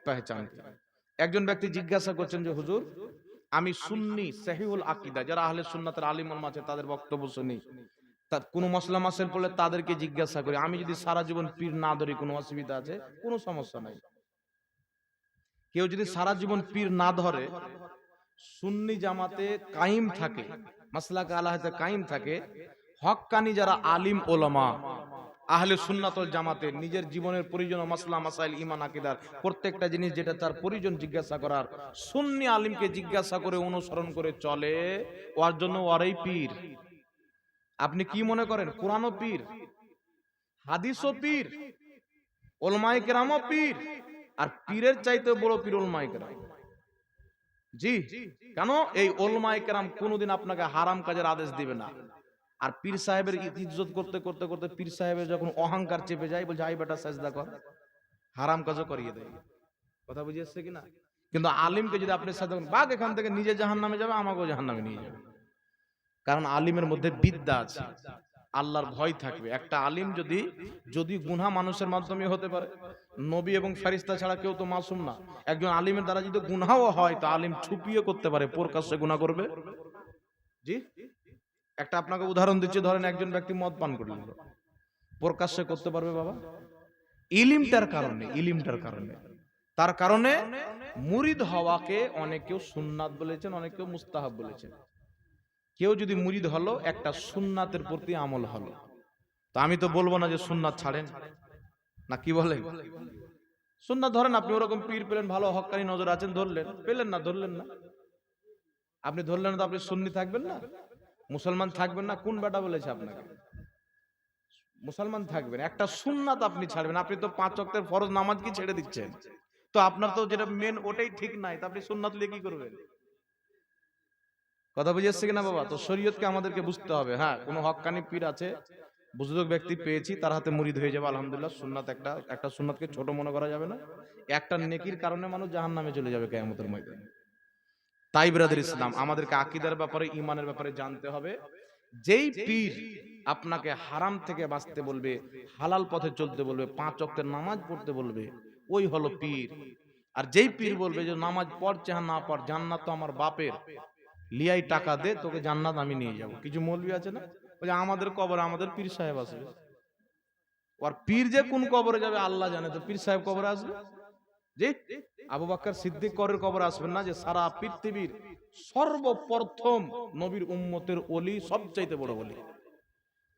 पहचान की। একজন ব্যক্তি জিজ্ঞাসা করছেন যে হুজুর আমি সুন্নি সহিহুল আকীদা, যারা আহলে সুন্নাতের আলিম ওলামা আছে তাদের বক্তব্য শুনি, তার কোন মসলা মাসেল পড়লে তাদেরকে জিজ্ঞাসা করি, আমি যদি সারা জীবন পীর না ধরি কোনো অসুবিধা আছে? কোনো সমস্যা নাই। কেউ যদি সারা জীবন পীর না ধরে, সুন্নি জামাতে কায়েম থাকে, মাসলাক আলা হাদিসে কায়েম থাকে, হক্কানি যারা আলিম ওলামা আহলে সুন্নাত ওয়াল জামাতে নিজের জীবনের প্রয়োজন মাসলা মাসাইল ঈমান আকীদার প্রত্যেকটা জিনিস যেটা তার প্রয়োজন জিজ্ঞাসা করার, সুন্নি আলিমকে জিজ্ঞাসা করে অনুসরণ করে চলে, ওর জন্য ওরাই পীর। আপনি কি মনে করেন কোরআনও পীর, হাদিসও পীর, উলামায়ে কেরামও পীর, আর পীরের চাইতে বড় পীর উলামায়ে কেরাম। জি, কেন? এই উলামায়ে কেরাম কোনোদিন আপনাকে হারাম কাজের আদেশ দিবে না। আর পীর সাহেবের ইজ্জত করতে করতে করতে পীর সাহেবের যখন অহংকার চেপে যায়, বলছে আই বেটা সাজদা কর, হারাম কাজও করিয়ে দেয়। কথা বুঝে এসছে কিনা? কিন্তু আলিমকে যদি আপনি সাজদা করেন, বাঘ এখান থেকে নিজে জাহান্নামে যাবে, আমাকেও জাহান্নামে নিয়ে যাবে। কারণ আলিমের মধ্যে বিদ্যা আছে, আল্লাহর ভয় থাকবে। একটা আলিম যদি গুনাহ মানুষের মাধ্যমে হতে পারে, নবী এবং ফেরেশতা ছাড়া কেউ তো মাসুম না। একজন আলিমের দ্বারা যদি গুনাহও হয় তো আলিম ছুপিয়ে করতে পারে, প্রকাশ্যে গুনাহ করবে? জি, একটা আপনাকে উদাহরণ দিচ্ছি, ধরেন একজন ব্যক্তি মদ পান করলেন, প্রকাশ্যে করতে পারবে বাবা? ইলিমটার কারণে তার কারণে মুরিদ হওয়াকে অনেকেও সুন্নাত বলেছেন, অনেকেও মুস্তাহাব বলেছেন। কেউ যদি মুরিদ হলো, একটা সুন্নাতের প্রতি আমল হলো, তো আমি তো বলবো না যে সুন্নাত ছাড়েন না, কি বলেন? সুন্নাত ধরেন, আপনি ওরকম পীর পেলেন, ভালো হক্কানি নজর আছেন, ধরলেন, পেলেন না, ধরলেন না। আপনি ধরলেন না তো আপনি সুন্নি থাকবেন না, মুসলমান থাকবেন না? কোন বেটা বলেছে আপনাকে মুসলমান থাকবেন? একটা সুন্নাত আপনি ছাড়বেন, আপনি তো 5 ওয়াক্তের ফরজ নামাজ কি ছেড়ে দিচ্ছেন, তো আপনার তো যেটা মেন ওটাই ঠিক নাই, তা আপনি সুন্নাত নিয়ে কি করবেন? কথা বুঝে এসছে কিনা বাবা? তো শরীয়তকে আমাদেরকে বুঝতে হবে। হ্যাঁ, কোন হক্কানি পীর আছে, বুজুর্গ ব্যক্তি পেয়েছি, তার হাতে মুরিদ হয়ে যাবে, আলহামদুলিল্লাহ। সুন্নাত একটা সুন্নাতকে ছোট মনে করা যাবে না। একটা নেকির কারণে মানুষ জাহান্নামে চলে যাবে কিয়ামতের ময়দানে। তাই ব্রাদার ইসলাম, আমাদেরকে আকীদার ব্যাপারে, ঈমানের ব্যাপারে জানতে হবে। যেই পীর আপনাকে হারাম থেকে বাঁচতে বলবে, হালাল পথে চলতে বলবে, 5 ওয়াক্তের নামাজ পড়তে বলবে, ওই হলো পীর। আর যেই পীর বলবে যে নামাজ পড়ছে আর না পড়, জান্নাত তো আমার বাপের, লিয়াই টাকা দে, তোকে জান্নাত আমি নিয়ে যাব। কিছু মৌলবি আছে না, বলে আমাদের কবরে আমাদের পীর সাহেব আসবে। আর পীর যে কোন কবরে যাবে আল্লাহ জানে, তো পীর সাহেব কবরে আসবে? জি, আবু বকর সিদ্দিক করের কবরে আসবেন না, যে সারা পৃথিবীর সর্বপ্রথম নবীর উম্মতের ওলি, সবচাইতে বড় ওলি।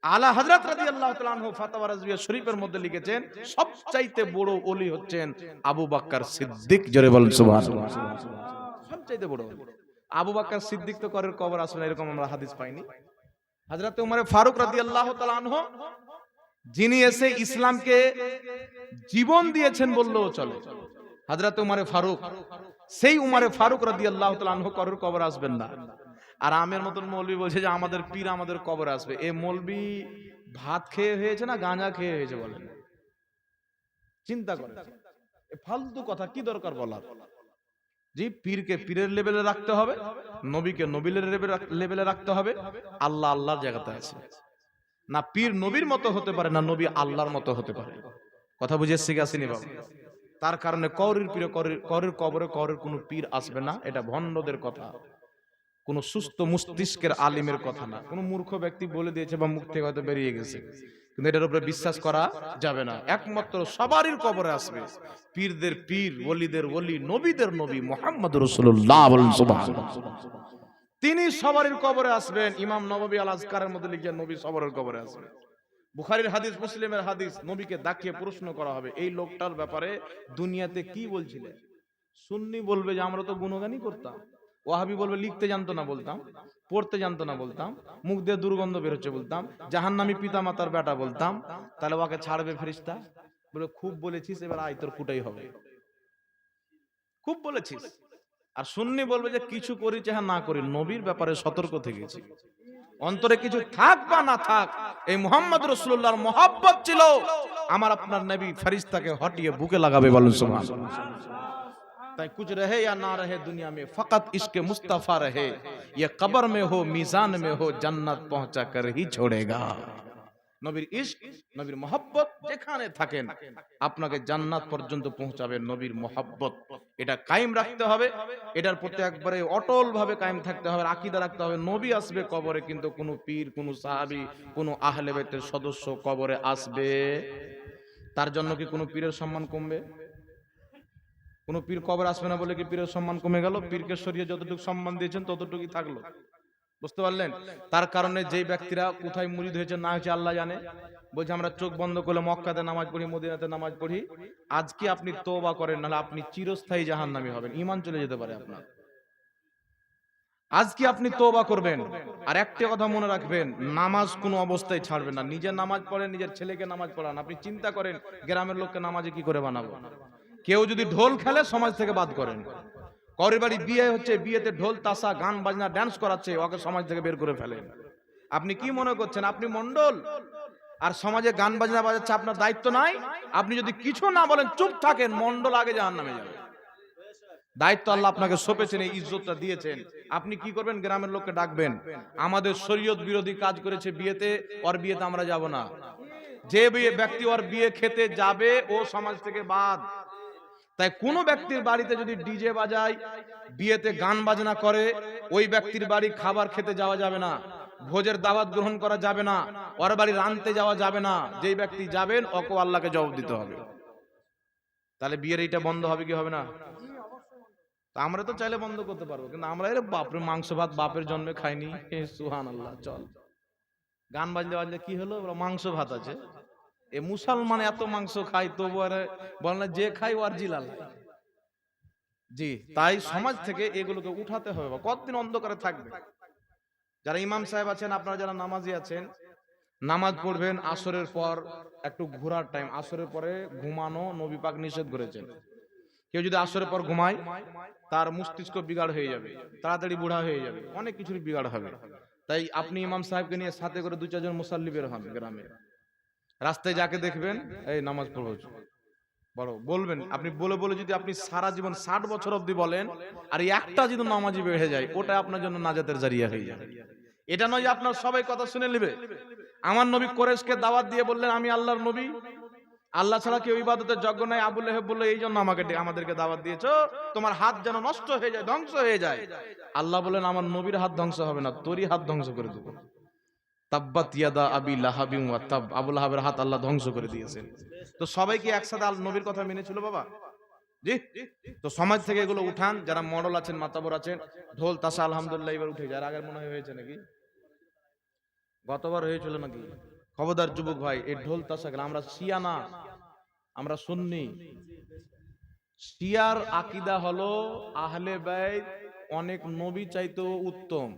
আলা হযরত রাদিয়াল্লাহু তাআলা আনহু ফাতাওয়া রাজবিয়া শরীফের মধ্যে লিখেছেন, সবচাইতে বড় ওলি হচ্ছেন আবু বকর সিদ্দিক। জোরে বলেন সুবহানাল্লাহ। সবচাইতে বড় ওলি আবু বকর সিদ্দিক, তো করের কবর আসবে না এরকম আমরা হাদিস পাইনি। হযরত উমর ফারুক রাদিয়াল্লাহু তাআলা আনহু, যিনি এসে ইসলামকে জীবন দিয়েছেন বললেও চলে, হযরত উমর ফারুক, সেই উমর ফারুক রাদিয়াল্লাহু তাআলা আনহু করের কবর আসবেন না। আর আমের মতন মৌলবি বলছে যে আমাদের পীর আমাদের কবরে আসবে। এই মৌলবি ভাত খেয়ে হয়েছে না গাঁজা খেয়ে হয়েছে বলেন? চিন্তা করেন, ফালতু কথা কি দরকার বলার? জি, পীরকে পীরের লেভেলে রাখতে হবে, নবীকে নবীর লেভেলে রাখতে হবে। আল্লাহ আল্লাহর জায়গাতে আছে না, পীর নবীর মতো হতে পারে না, নবী আল্লাহর মতো হতে পারে। কথা বুঝে শিখাসিনি বাবা? তার কারণে কওরের পীর, কওরের কবরে কওরের কোনো পীর আসবে না, এটা ভণ্ডদের কথা, কোন সুস্থ মস্তিষ্কের আলিমের কথা না। কোন মূর্খ ব্যক্তি বলে দিয়েছে বা মুখ থেকে হয়তো বেরিয়ে গেছে, কিন্তু এটার উপরে বিশ্বাস করা যাবে না। একমাত্র সবারই কবরে আসবে পীরদের পীর, ওলিদের ওলি, নবীদের নবী মুহাম্মদুর রাসূলুল্লাহ, বলেন সুবহানাল্লাহ। তিনি সবারই কবরে আসবেন। ইমাম নববী আল আজকারের মধ্যে লিখেছেন নবী সবারই কবরে আসবেন। বুখারীর হাদিস, মুসলিমের হাদিস, নবীকে দেখিয়ে প্রশ্ন করা হবে এই লোকটার ব্যাপারে দুনিয়াতে কি বলছিলেন। সুন্নি বলবে যে আমরা তো গুণগানই করতাম, ওয়াহাবি বলবে লিখতে জানতো না বলতাম, পড়তে জানতো না বলতাম, মুখ দিয়ে দুর্গন্ধ বের হচ্ছে বলতাম, জাহান্নামী পিতা মাতার বেটা বলতাম। তাহলে ওকে ছাড়বে ফেরেশতা? বলে খুব বলেছিস, এবার আয় তোর কুটাই হবে, খুব বলেছিস। আর সুন্নি বলবে যে কিছু করি চাহে না করি, নবীর ব্যাপারে সতর্ক থেকেছি। অন্তরে কিছু থাক বা না থাক, এই মুহাম্মদ রাসূলুল্লাহর মহব্বত ছিল, আমার আপনার নবী ফেরেশতাকে হটিয়ে বুকে লাগাবে, বলেন সুবহানাল্লাহ। ताई कुछ रहे या ना रहे दुनिया में, फकत इश्क मुस्तफा रहे, ये कब्र में हो मीजान में हो, जन्नत पहुंचा कर ही छोड़ेगा। নবীর ইশক, নবীর মহব্বত যেখানে থাকেন আপনাকে জান্নাত পর্যন্ত পৌঁছাবে নবীর মহব্বত। এটা কায়েম রাখতে হবে, এটার প্রতি একবারে অটল ভাবে কায়েম থাকতে হবে, আকীদা রাখতে হবে। নবী আসবে কবরে, কিন্তু কোন পীর, কোন সাহাবী, কোন আহলে বাইতের সদস্য কবরে আসবে। তার জন্য কি কোনো পীরের সম্মান কমবে? কোন পীর কবর আসবে না বলে কি পীরের সম্মান কমে গেল? পীরকে সরিয়ে যতটুকু সম্মান দিয়েছেন ততটুকুই থাকলো। বুঝতে পারলেন? তার কারণে যেই ব্যক্তিরা কোথায় মুরিদ হয়েছে না হয়েছে আল্লাহ জানে, বলছে আমরা চোখ বন্ধ করলে মক্কাতে নামাজ পড়ি, মদিনাতে নামাজ পড়ি। আজকে আপনি তওবা করেন, নাহলে আপনি চিরস্থায়ী জাহান্নামী হবেন, ঈমান চলে যেতে পারে আপনার। আজকে আপনি তওবা করবেন। আর একটা কথা মনে রাখবেন, নামাজ কোনো অবস্থায় ছাড়বেন না। নিজের নামাজ পড়েন, নিজের ছেলেকে নামাজ পড়ান। আপনি চিন্তা করেন গ্রামের লোককে নামাজে কি করে বানাবো? কেউ যদি ঢোল খেলে সমাজ থেকে বাদ করেন। কারোর বাড়ি বিয়ে হচ্ছে, বিয়েতে ঢোল তাসা গান বাজনা ড্যান্স করাচ্ছে, ওকে সমাজ থেকে বের করে ফেলেন। আপনি কি মনে করছেন আপনি মন্ডল, আর সমাজে গান বাজনা বাজাচ্ছে আপনার দায়িত্ব নাই? আপনি যদি কিছু না বলেন, চুপ থাকেন, মন্ডল আগে জাহান্নামে যাবে। দায়িত্ব আল্লাহ আপনাকে সঁপেছেন, এই ইজ্জতটা দিয়েছেন। আপনি কি করবেন? গ্রামের লোককে ডাকবেন, আমাদের শরীয়ত বিরোধী কাজ করেছে বিয়েতে, ওর বিয়েতে আমরা যাব না। যে ব্যক্তি ওর বিয়ে খেতে যাবে ও সমাজ থেকে বাদ। তাই কোন ব্যক্তির বাড়িতে যদি ডিজে বাজায়, বিয়েতে গান বাজনা করে, ওই ব্যক্তির বাড়ি খাবার খেতে যাওয়া যাবে না, ভোজের দাওয়াত গ্রহণ করা যাবে না, ওর বাড়ি রানতে যাওয়া যাবে না। যেই ব্যক্তি যাবেন ওকে আল্লাহকে জবাব দিতে হবে। তাহলে বিয়ের এইটা বন্ধ হবে কি হবে না? তা আমরা তো চাইলে বন্ধ করতে পারবো, কিন্তু আমরা এর বাপরে মাংস ভাত বাপের জন্মে খাইনি। সুবহানাল্লাহ। চল, গান বাজলে বাজলে কি হলো? মাংস ভাত আছে। এ মুসলমান এত মাংস খায় তবু আর বল না যে খাই ওর জিলাল। জি, তাই সমাজ থেকে এগুলোকে উঠাতে হবে। কতদিন অন্ধকারে থাকবে? যারা ইমাম সাহেব আছেন, আপনারা যারা নামাজি আছেন, নামাজ পড়বেন আসরের পর, একটু ঘোরার টাইম। আসরের পরে ঘুমানো নবী পাক নিষেধ করেছেন। কেউ যদি আসরের পর ঘুমায়, তার মস্তিষ্ক বিগাড় হয়ে যাবে, তাড়াতাড়ি বুড়া হয়ে যাবে, অনেক কিছুর বিগাড় হবে। তাই আপনি ইমাম সাহেবকে নিয়ে সাথে করে 2-4 জন মুসাল্লি বের হন গ্রামে। রাস্তায় যাকে দেখবেন, এই নামাজ পড়বো বড় বলবেন। আপনি বলে বলে যদি আপনি সারা জীবন 60 বছর অবধি বলেন, আর একটা যদি নামাজি বেড়ে যায়, ওটা আপনার জন্য নাজাতের জারিয়া হয়ে যায়। এটা নয় যে আপনার সবাই কথা শুনে নেবে। আমার নবী কোরেশকে দাওয়াত দিয়ে বললেন, আমি আল্লাহর নবী, আল্লাহ ছাড়া কেউ ইবাদতের যোগ্য নাই। আবু লাহাব বলল, এই জন্য আমাদেরকে দাওয়াত দিয়েছো, তোমার হাত যেন নষ্ট হয়ে যায়, ধ্বংস হয়ে যায়। আল্লাহ বলেন, আমার নবীর হাত ধ্বংস হবে না, তোরই হাত ধ্বংস করে দেবো। তাব্বাত ইয়াদা আবি লাহাবিন ওয়া তাব, আবু লাহাবের হাত আল্লাহ ধ্বংস করে দিয়েছেন। তো সবাই কি একসাথে নবীর কথা মেনেছিল বাবা? জি। তো সমাজ থেকে এগুলো উঠান। যারা মডেল আছেন, মাতাবর আছেন, ঢোল তাসা আলহামদুলিল্লাহ এবার উঠে যায়। আগের মনে হয়েছে নাকি? গতবার হয়েছিল নাকি? খবরদার যুবক ভাই, এই ঢোল তাসা গেল। আমরা শিয়া না, আমরা সুন্নি। শিয়ার আকীদা হলো আহলে বাইত অনেক নবী চাইতেও উত্তম,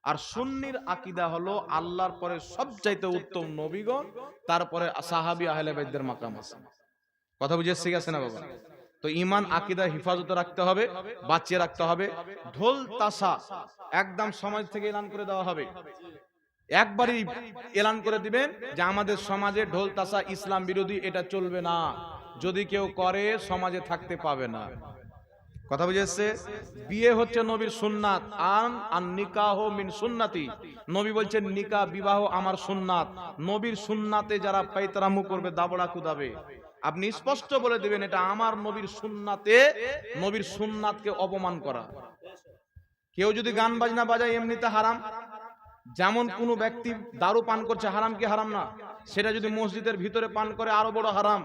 আর সুন্নির আকীদা হলো আল্লাহর পরে সবচাইতে উত্তম নবীগণ, তারপরে সাহাবী আহলে বাইতদের মাকাম আছে। কথা বুঝে শিখেছে না বাবা? তো ঈমান আকীদা হেফাজতে রাখতে হবে, বাঁচিয়ে রাখতে হবে। ঢোল তাসা একদম সমাজ থেকে এলান করে দেওয়া হবে। একবারই এলান করে দিবেন যে আমাদের সমাজে ঢোল তাসা ইসলাম বিরোধী, এটা চলবে না। যদি কেউ করে সমাজে থাকতে পাবে না। কথা বুঝেছে? বিয়ে হচ্ছে নবীর সুন্নাত, আন নিকাহ মিন সুন্নতি। নবী বলছেন নিকাহ, বিবাহ আমার সুন্নাত। নবীর সুন্নাতে যারা পাইতারামু করবে, দাবড়া কুদাবে। আপনি স্পষ্ট বলে দিবেন এটা আমার নবীর সুন্নাতে, নবীর সুন্নাতকে অপমান করা। কেউ যদি গান বাজনা বাজায়, এমনিতে হারাম। যেমন কোন ব্যক্তি দারু পান করছে, হারাম কি হারাম না? সেটা যদি মসজিদের ভিতরে পান করে আরো বড় হারাম।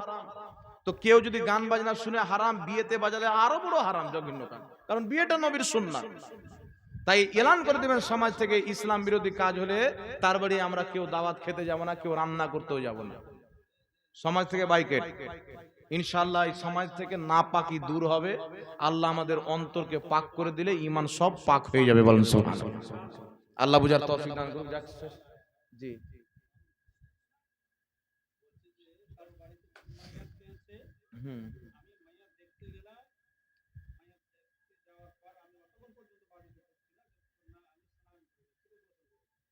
তো কেউ যদি গান বাজনা শুনে হারাম, বিয়েতে বাজালে আরো বড় হারাম, জঘন্য কাজ, কারণ বিয়েটা নবীর সুন্নাত। তাই এলান করে দিবেন সমাজ থেকে ইসলাম বিরোধী কাজ হলে তার বাড়ি আমরা কেউ দাওয়াত খেতে যাব না, কেউ রান্না করতেও যাব না। সমাজ থেকে বাইকেট। ইনশাআল্লাহ এই সমাজ থেকে নাপাকি দূর হবে। আল্লাহ আমাদের অন্তরকে পাক করে দিলে ঈমান সব পাক হয়ে যাবে। বলেন সুবহানাল্লাহ। আল্লাহ বুঝার তৌফিক দান করুন। জি। হুম।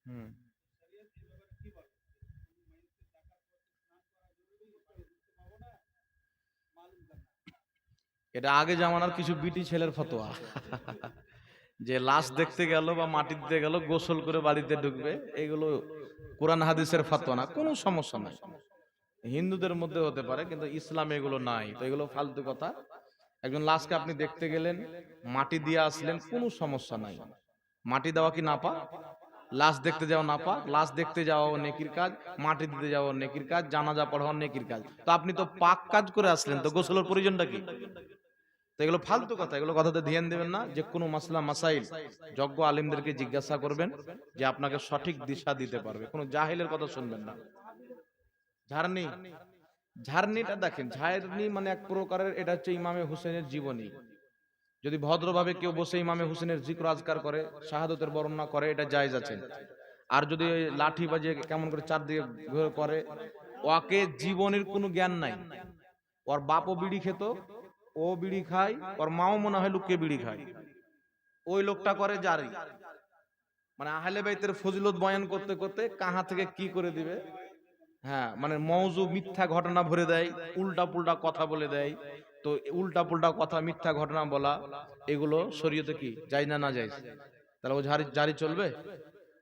হুম। এটা আগে জামানার কিছু বিটি ছেলের ফতোয়া। যে লাশ দেখতে গেল বা মাটি দিতে গেল গোসল করে বাড়িতে ঢুকবে, এগুলো কোরআন হাদিসের ফতোয়া না, কোনো সমস্যা নাই। হিন্দুদের মধ্যে হতে পারে, কিন্তু ইসলামে এগুলো নাই। তো এগুলো ফালতু কথা। একজন লাশকে আপনি দেখতে গেলেন, মাটি দিয়ে আসলেন, কোনো সমস্যা নাই। মাটি দেওয়া কি নাপাক? লাশ দেখতে যাওয়া নাপাক? লাশ দেখতে যাওয়া নেকির কাজ, মাটি দিতে যাওয়া নেকির কাজ, জানাজা পড়াও নেকির কাজ। তো আপনি তো পাক কাজ করে আসলেন, তো গোসলের প্রয়োজনটা কি? তো এগুলো ফালতু কথা, এগুলো কথাতে ধ্যান দেবেন না। যে কোনো মাসলা মাসাইল যোগ্য আলিমদেরকে জিজ্ঞাসা করবেন, যে আপনাকে সঠিক দিশা দিতে পারবে। কোনো জাহিলের কথা শুনবেন না। ঝাড়নি, ঝাড়নিটা দেখেন, ঝাড়নি মানে এক প্রকারের, এটা হচ্ছে ইমামে হুসেনের জীবনী। যদি ভদ্রভাবে কেউ বসে ইমামে হুসেনের জিক্র আজকার করে, শাহাদতের বর্ণনা করে, এটা জায়েজ আছে। আর যদি ওই লাঠি বাজিয়ে কেমন করে চারদিকে ঘুরে করে, ওকে জীবনের কোনো জ্ঞান নাই। ওর বাপও বিড়ি খেত, ও বিড়ি খায়, ওর মাও মনে হয় লুকিয়ে বিড়ি খায়। ওই লোকটা করে জারি, মানে আহলে বাইতের ফজিলত বয়ান করতে করতে কাহা থেকে কি করে দিবে। হ্যাঁ, মানে মওজু মিথ্যা ঘটনা ভরে দেয়, উল্টা পুল্টা কথা বলে দেয়। তো উল্টা পুল্টা কথা, মিথ্যা ঘটনা বলা, এগুলো শরীয়তে কি জায়েজ না না জায়েজ? তাহলে ও জারি চলবে?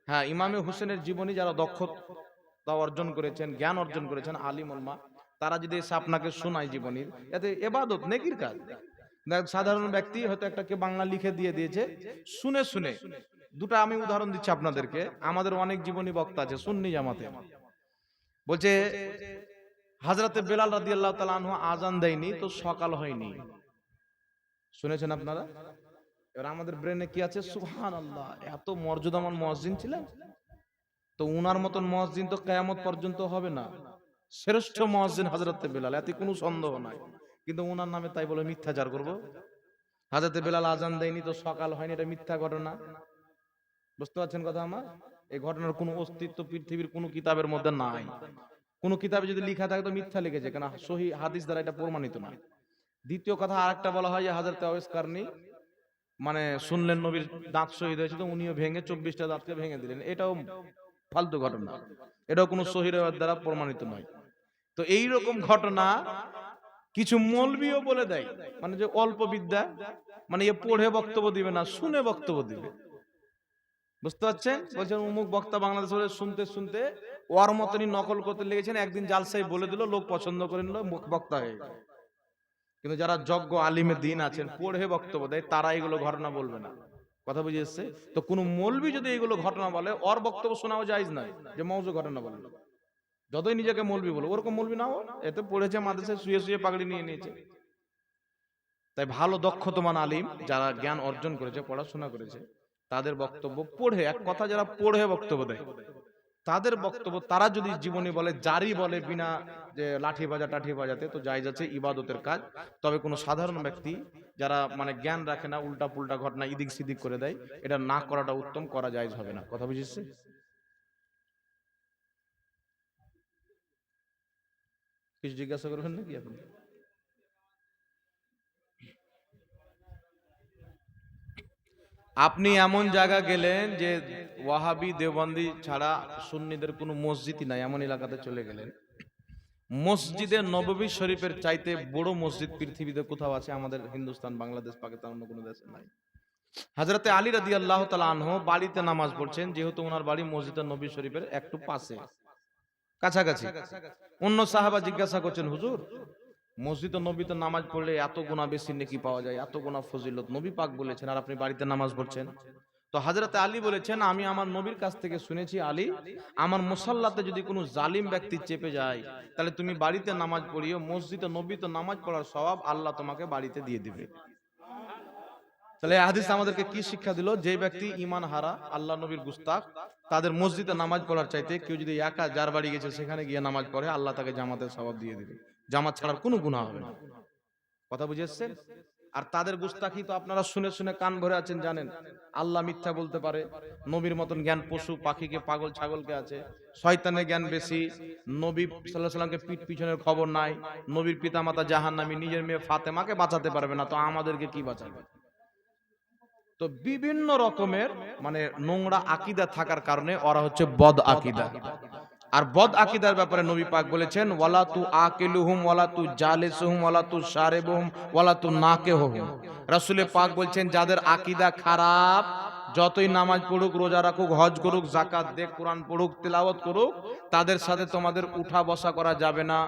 হ্যাঁ, ইমামে হোসেনের জীবনী যারা দক্ষতা অর্জন করেছেন, জ্ঞান অর্জন করেছেন, আলিম উলমা, তারা যদি এসে আপনাকে শোনায় জীবনীর, এতে ইবাদত নেকির কাজ। সাধারণ ব্যক্তি হয়তো একটা কে বাংলা লিখে দিয়ে দিয়েছে, শুনে শুনে। দুটা আমি উদাহরণ দিচ্ছি আপনাদেরকে। আমাদের অনেক জীবনী বক্তা আছে সুন্নি জামাতে, বলছে হযরতে বেলাল রাদিয়াল্লাহু তাআলা আনহু আজান দেয়নি তো সকাল হয়নি। শুনেছেন আপনারা? এবার আমাদের ব্রেনে কি আছে, সুবহানাল্লাহ, এত মর্যাদামান মুয়াজ্জিন ছিলেন, তো উনার মতন মুয়াজ্জিন তো কিয়ামত পর্যন্ত হবে না। শ্রেষ্ঠ মুয়াজ্জিন হযরতে বেলাল, এতে কোনো সন্দেহ নাই। কিন্তু উনার নামে তাই বলে মিথ্যাচার করব? হযরতে বেলাল আজান দেয়নি তো সকাল হয়নি, এটা মিথ্যা ঘটনা। বুঝতে পারছেন কথা আমার? এই ঘটনার কোনো অস্তিত্ব পৃথিবীর কোনো কিতাবের মধ্যে নাই। কোন কিতাবে যদি লেখা থাকে তো মিথ্যা লিখেছে, কেন সহিহ হাদিস দ্বারা এটা প্রমাণিত না। দ্বিতীয় কথা, আরেকটা বলা হয় যে হযরত আওয়াস কারনি মানে শুনলেন নবীর দাঁত শহীদ হয়েছে, তো উনিও ভেঙে 24টা দাঁতকে ভেঙে দিলেন। এটাও ফালতু ঘটনা, এটাও কোনো সহিহ রিওয়ায়াত দ্বারা প্রমাণিত নয়। তো এই রকম ঘটনা কিছু মৌলভিও বলে দেয়, মানে যে অল্প বিদ্যা, মানে এ পড়ে বক্তব্য দিবে না, শুনে বক্তব্য দিবে। বুঝতে পারছেন? বলছেন অমুক বক্তা বাংলাদেশে শুনতে শুনতে ওর মতনই নকল করতে লেগেছেন, একদিন জালসাই বলে দিল, লোক পছন্দ করে নিল, বক্তা হয়ে গেল। কিন্তু যারা যোগ্য আলিমে দিন আছেন, পড়ে বক্তব্য দেয়, তারা এগুলো ঘটনা বলবে না। কথা বুঝে এসছে? তো কোন মৌলবি যদি এগুলো ঘটনা বলে, ওর বক্তব্য শোনাও জায়েজ নয়, যে মওজু ঘটনা বলে। যতই নিজেকে মৌলবি বলো, ওরকম মৌলবি না, এতে পড়েছে মাদ্রাসায় শুয়ে শুয়ে পাগড়ি নিয়ে নিয়েছে। তাই ভালো দক্ষতমান আলিম যারা জ্ঞান অর্জন করেছে, পড়াশোনা করেছে, তাদের বক্তব্য পড়ে, এক কথা যারা পড়ে বক্তব্য দেয়, তাদের বক্তব্য তারা যদি জীবনী বলে, জারি বলে, বিনা যে লাঠি বাজা টাঠি বাজাতে, তো জায়েজ আছে, ইবাদতের কাজ। তবে কোনো সাধারণ ব্যক্তি যারা মানে জ্ঞান রাখে না, উল্টা পুল্টা ঘটনা ইদিক সিদিক করে দেয়, এটা না করাটা উত্তম, করা জায়েজ হবে না। কথা বুঝেছে? কিছু জিজ্ঞাসা করবেন নাকি আপনি? আপনি এমন জায়গা গেলেন যে ওয়াহাবি দেওবন্দি ছাড়া সুন্নিদের কোনো মসজিদই নাই, এমন এলাকাতে চলে গেলেন। মসজিদে নববী শরীফের চাইতে বড় মসজিদ পৃথিবীতে কোথাও আছে? আমাদের হিন্দুস্তান, বাংলাদেশ, পাকিস্তান, অন্য কোনো দেশে নাই। হযরতে আলী রাদিয়াল্লাহু তাআলা আনহু বাড়িতে নামাজ পড়ছেন, যেহেতু ওনার বাড়ি মসজিদে নববী শরীফের একটু পাশে, কাছাকাছি। অন্য সাহাবা জিজ্ঞাসা করছেন, হুজুর, মসজিদে নবীতে নামাজ পড়লে এত গুনাহ বেশি নেকি পাওয়া যায়, এত গুনাহ ফজিলত নবী পাক বলেছেন, আর আপনি বাড়িতে নামাজ পড়ছেন? তো হযরতে আলী বলেছেন, আমি আমার নবীর কাছ থেকে শুনেছি, আলী, আমার মুসাল্লাতে যদি কোনো জালিম ব্যক্তি চেপে যায়, তাহলে তুমি বাড়িতে নামাজ পড়িও, মসজিদে নবীতে নামাজ পড়ার সওয়াব আল্লাহ তোমাকে বাড়িতে দিয়ে দিবে। তাহলে এই হাদিস আমাদেরকে কি শিক্ষা দিল? যে ব্যক্তি ঈমান হারা, আল্লাহ নবীর গুস্তাখ, তাদের মসজিদে নামাজ পড়ার চাইতে কেউ যদি একা যার বাড়ি গেছে সেখানে গিয়ে নামাজ পড়ে, আল্লাহ তাকে জামাতের সওয়াব দিয়ে দিবে। জামাত ছাড়ার কোনো গুনাহ হবে না। কথা বুঝে এসছেন? আর তাদের গুস্তাখি তো আপনারা শুনে শুনে কান ভরে আছেন, জানেন আল্লাহ মিথ্যা বলতে পারে, নবীর মতন জ্ঞান পশু পাখিকে, পাগল ছাগলকে আছে, শয়তানের জ্ঞান বেশি, নবী সাল্লাল্লাহু আলাইহি সাল্লামকে পিঠ পিছনের খবর নাই, নবীর পিতামাতা জাহান্নামী, নিজের মেয়ে ফাতেমাকে বাঁচাতে পারবে না, তো আমাদেরকে কি বাঁচাবে? তো বিভিন্ন রকমের মানে নোংরা আকীদা থাকার কারণে ওরা হচ্ছে বদ আকীদা। আর বদ আকীদার ব্যাপারে নবী পাক বলেছেন, ওয়ালা তু আকিলুহুম ওয়ালা তু জালিসুহুম ওয়ালা তু শারিবুহুম ওয়ালা তু নাকিহুম, রাসূলে পাক বলছেন যাদের আকীদা খারাপ যতই নামাজ পড়ুক, রোজা রাখুক, হজ করুক, যাকাত দেখ, কোরআন পড়ুক, তেলাওয়াত করুক, তাদের সাথে তোমাদের উঠা বসা করা যাবে না,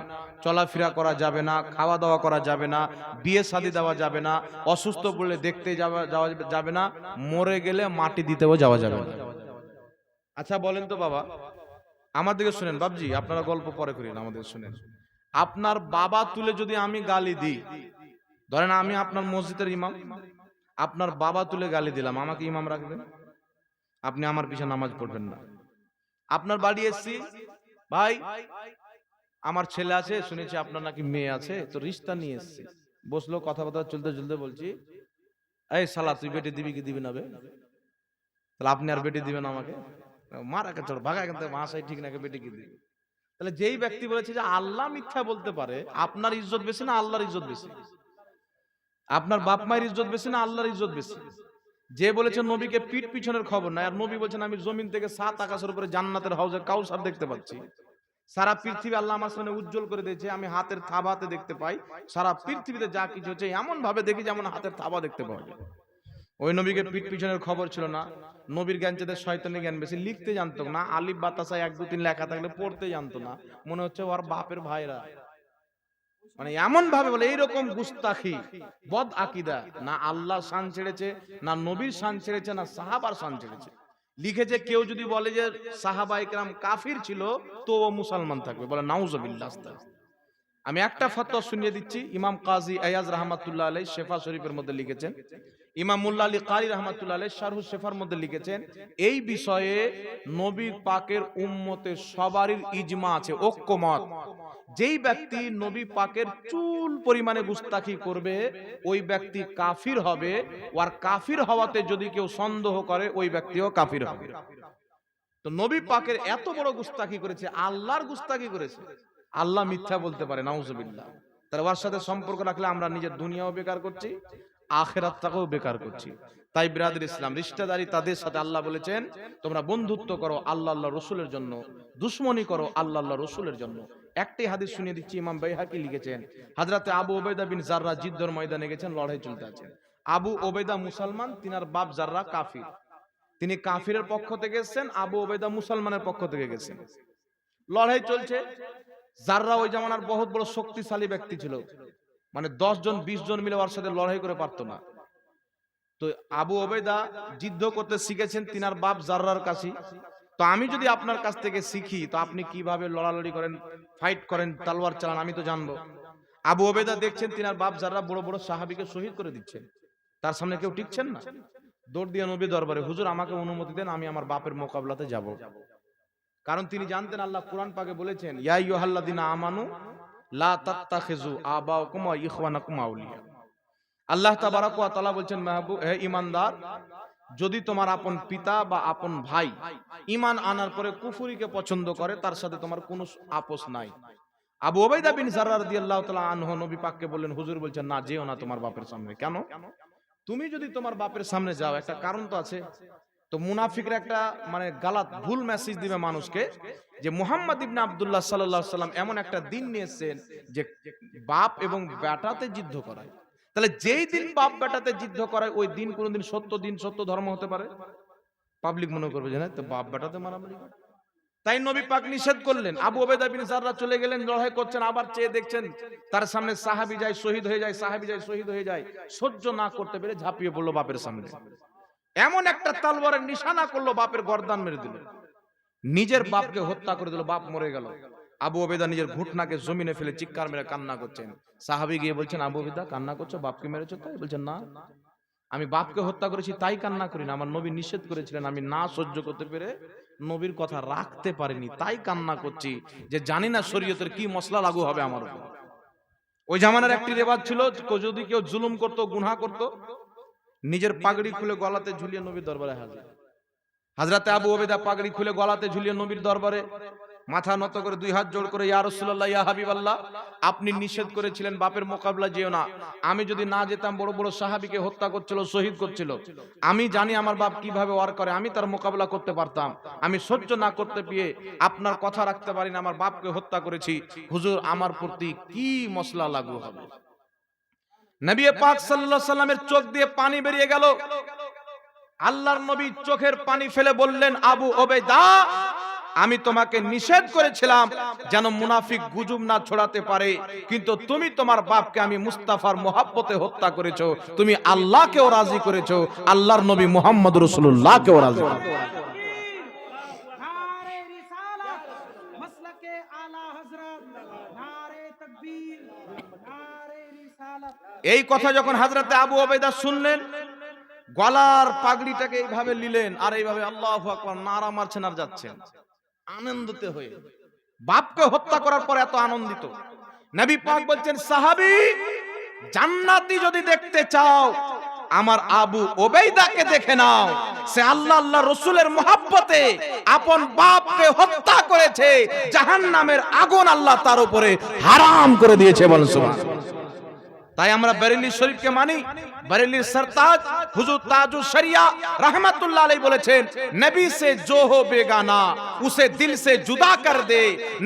চলাফেরা করা যাবে না, খাওয়া দাওয়া করা যাবে না, বিয়ে শাদী দেওয়া যাবে না, অসুস্থ পড়লে দেখতে যাওয়া যাবে না, মরে গেলে মাটি দিতেও যাওয়া যাবে না। আচ্ছা বলেন তো বাবা, আমাদেরকে শুনেন বাবজি, আপনারা গল্প পরে করেন, আমাদের শুনেন। আপনার বাবা তুলে যদি আমি গালি দিই, ধরেন আমি আপনার মসজিদের ইমাম, আপনার বাবা তুলে গালি দিলাম, আমাকে ইমাম রাখবেন? আপনি আমার পিছনে নামাজ পড়বেন না। আপনার বাড়ি এসছি, ভাই আমার ছেলে আছে, শুনেছি আপনার নাকি মেয়ে আছে, তো রিশতা নিয়ে এসছি। বসলো, কথাবার্তা চলতে চলতে বলছি, এই শালা তুই বেটি দিবি কি দিবি না বে? তাহলে আপনি আর বেটি দিবেন আমাকে? মারা কে চলো ভাগা, কিন্তু মাসাই ঠিক নাকি বেটি কি দিবি? তাহলে যেই ব্যক্তি বলেছে যে আল্লাহ মিথ্যা বলতে পারে, আপনার ইজ্জত বেশি না আল্লাহর ইজ্জত বেশি? আপনার বাপ মায়ের ইজ্জত বেশি না আল্লাহর ইজ্জত বেশি? যে বলেছে নবীকে পিঠ পিছনের খবর নাই, আর নবী বলছেন আমি জমিন থেকে 7 আকাশের উপরে জান্নাতের হাউজে কাউসার দেখতে পাচ্ছি, সারা পৃথিবী আল্লাহ আমার সামনে উজ্জ্বল করে দিয়েছে, আমি হাতের থাবাতে দেখতে পাই, সারা পৃথিবীতে যা কিছু হচ্ছে এমন ভাবে দেখি যেমন হাতের থাবা দেখতে পাওয়া যায়। ওই নবীকে পিঠ পিছনের খবর ছিল না। নবীর জ্ঞান চেয়ে শয়তানি জ্ঞান বেশি, লিখতে জানতো না, আলিফ বাতাসা 1 2 3 লেখা থাকলে পড়তে জানতো না, মনে হচ্ছে ওর বাপের ভাইরা, মানে এমন ভাবে বলে। এইরকম গুস্তাখি, বদ আকীদা, না আল্লাহ শান ছেড়েছে, না নবীর শান ছেড়েছে, না সাহাবার শান ছেড়েছে। লিখেছে কেউ যদি বলে যে সাহাবায়ে কেরাম কাফির ছিল তো ও মুসলমান থাকবে, বলে নাউজুবিল্লাহ। আমি একটা ফতোয়া শুনিয়ে দিচ্ছি, ইমাম কাজী আয়াজ রাহমাতুল্লাহ আলাইহি শেফা শরীফের মধ্যে লিখেছেন, ইমাম মুল্লা আলী কারি রাহমাতুল্লাহ আলাইহি শারহু শেফার মধ্যে লিখেছেন, এই বিষয়ে নবী পাকের উম্মতে সবারই ইজমা আছে, ঐক্যমত। যেই ব্যক্তি নবী পাকের চুল পরিমাণে গুস্তাখি করবে ওই ব্যক্তি কাফির হবে, আর কাফির হওয়াতে যদি কেউ সন্দেহ করে ওই ব্যক্তিও কাফির হবে। তো নবী পাকের এত বড় গুস্তাখি করেছে, আল্লাহর গুস্তাখি করেছে, আল্লাহ মিথ্যা বলতে পারে, নাউজুবিল্লাহ। তার ওর সাথে সম্পর্ক রাখলে আমরা নিজের দুনিয়াও বেকার করছি, আখিরাতটাকেও বেকার করছি। তাই বিরাদর ইসলাম, রিশতেদারি তাদের সাথে আল্লাহ বলেছেন তোমরা বন্ধুত্ব করো আল্লাহ আল্লাহ রসুলের জন্য, দুশ্মনী করো আল্লাহ আল্লাহ রসুলের জন্য। একটি হাদিস শুনিয়ে দিচ্ছি, ইমাম বাইহাকি লিখেছেন, হযরতে আবু উবাইদা বিন জাররা জিদ্দর ময়দানে গেছেন, লড়াই চলতে আছে। আবু উবাইদা মুসলমান, তিনার বাপ জাররা কাফির। তিনি কাফিরের পক্ষ থেকে এসেছেন, আবু উবাইদা মুসলমানের পক্ষ থেকে গেছেন। লড়াই চলছে। জাররা ওই জামানার বহুত বড় শক্তিশালী ব্যক্তি ছিল, মানে 10 জন 20 জন মিলে ওর সাথে লড়াই করে পারতো না। তো আবু উবাইদা যুদ্ধ করতে শিখেছেন তিনার বাপ জাররার কাছে। তো আমি যদি আপনার কাছ থেকে শিখি তো আপনি কিভাবে লড়ালড়ি করেন, ফাইট করেন, তলোয়ার চালান, আমি তো জানবো। আবু উবাইদা দেখছেন তিনার বাপ জাররা বড় বড় সাহাবীকে শহীদ করে দিচ্ছেন, তার সামনে কেউ টিকছেন না। দৌড় দিয়ে নবী দরবারে, হুজুর আমাকে অনুমতি দেন, আমি আমার বাপের মোকাবিলাতে যাব। কারণ তিনি জানতেন আল্লাহ কুরআন পাকে বলেছেন, ইয়া আইয়ুহাল্লাযিনা আমানু লা তাত্তাখিযু আবাকুম ওয়া ইখওয়ানাকুম আউলিয়া। আল্লাহ তাবারক ওয়া তাআলা বলছেন, মাহবুব হে ঈমানদার, যদি তোমার আপন পিতা বা আপন ভাই ঈমান আনার পরে কুফরিকে পছন্দ করে, তার সাথে তোমার কোনো আপোষ নাই। আবু উবাইদা বিন জাররা রাদিয়াল্লাহু তাআলা আনহু নবী পাককে বললেন, হুজুর বলছেন না, যেও না তোমার বাপের সামনে। কেন? তুমি যদি তোমার বাপের সামনে যাও, একটা কারণ তো আছে। তো মুনাফিকরা একটা মানে গালাত ভুল মেসেজ দিবে মানুষকে, যে মুহাম্মদ ইবনে আব্দুল্লাহ সাল্লাল্লাহু আলাইহি সাল্লাম এমন একটা দিন নিয়ে এসেছেন যে বাপ এবং বেটাতে যুদ্ধ করায়। তাহলে যেই দিন বাপ বেটাতে যুদ্ধ করায় ওই দিন কোনদিন সত্য ধর্ম হতে পারে? পাবলিক মনে করবে যে না, তো বাপ বেটাতে মারামারি করে। তাই নবী পাক নিষেধ করলেন। আবু উবাইদা বিন জাররা চলে গেলেন, লড়াই করছেন, আবার চেয়ে দেখছেন তার সামনে সাহাবী যায় শহীদ হয়ে যায়, সাহাবী যায় শহীদ হয়ে যায়। সহ্য না করতে পেরে ঝাঁপিয়ে পড়লো বাপের সামনে, এমন একটা তলোয়ারের নিশানা করলো, বাপের গর্দান মেরে দিল, নিজের বাপকে হত্যা করে দিল, বাপ মরে গেল। আবু উবাইদা নিজের ঘুটনাকে জমিনে ফেলে চিৎকার মেরে কান্না করছেন। সাহাবী গিয়ে বলছেন, আবু উবাইদা কান্না করছো, বাপকে মেরেছো তাই? বলছেন না, আমি বাপকে হত্যা করেছি তাই কান্না করি না, আমার নবী নিষেধ করেছিলেন, আমি না সহ্য করতে পেরে নবীর কথা রাখতে পারিনি, তাই কান্না করছি, যে জানি না শরীয়তের কি মসলা লাগু হবে আমার উপর। ওই জামানার একটি রেওয়াজ ছিল, যদি কেউ জুলুম করত, গুনাহ করত, নিজের পাগড়ি খুলে গলাতে ঝুলিয়ে নবীর দরবারে হাজির। হযরতে আবু উবাইদা পাগড়ি খুলে গলাতে ঝুলিয়ে নবীর দরবারে মাথা নত করে 2 হাত জোড় করে, ইয়া রাসূলুল্লাহ, ইয়া হাবিবাল্লাহ, আপনি নিষেধ করেছিলেন বাপের মোকাবিলা যেও না, আমি যদি না যেতাম বড় বড় সাহাবীকে হত্যা করছিল, শহীদ করছিল, আমি জানি আমার বাপ কিভাবে ওয়ার করে, আমি তার মোকাবিলা করতে পারতাম, আমি সহ্য না করতে পেরে আপনার কথা রাখতে পারি না, আমার বাপকে হত্যা করেছি, হুজুর আমার প্রতি কি মসলা লাগু হবে? নবী পাক সাল্লাল্লাহু আলাইহি সাল্লামের চোখ দিয়ে পানি বেরিয়ে গেল। আল্লাহর নবী চোখের পানি ফেলে বললেন, আবু ওবেদা, আমি তোমাকে নিষেধ করেছিলাম যেন মুনাফিক গুজব না ছড়াতে পারে, কিন্তু তুমি তোমার বাপকে আমি মুস্তাফার মোহাব্বতে হত্যা করেছো, তুমি আল্লাহকেও রাজি করেছো, আল্লাহর নবী মুহাম্মদ রাসূলুল্লাহকেও রাজি করেছো। এই কথা যখন হযরতে আবু ওবেদা শুনলেন, গলার পাগড়িটাকে এইভাবে নিলেন আর এইভাবে আল্লাহু আকবার নারা মারছেন আর যাচ্ছেন আনন্দিত হয়ে। বাপকে হত্যা করার পর এত আনন্দিত। নবী পাক বলছেন, সাহাবী, জান্নাতি যদি দেখতে চাও আমার আবু ওবেইদাকে দেখে নাও। সে আল্লাহ রাসূলের মহব্বতে আপন বাপকে হত্যা করেছে, জাহান্নামের আগুন আল্লাহ তার উপরে হারাম করে দিয়েছে। বলেন সুবহানাল্লাহ। তাই আমরা বেরেলি শরীফকে মানি। বেরেলির सरताज हुजूर ताजुल शरिया रहमतुल्लाह अलैहि বলেছেন, नबी से जो हो बेगाना उसे दिल से जुदा कर दे,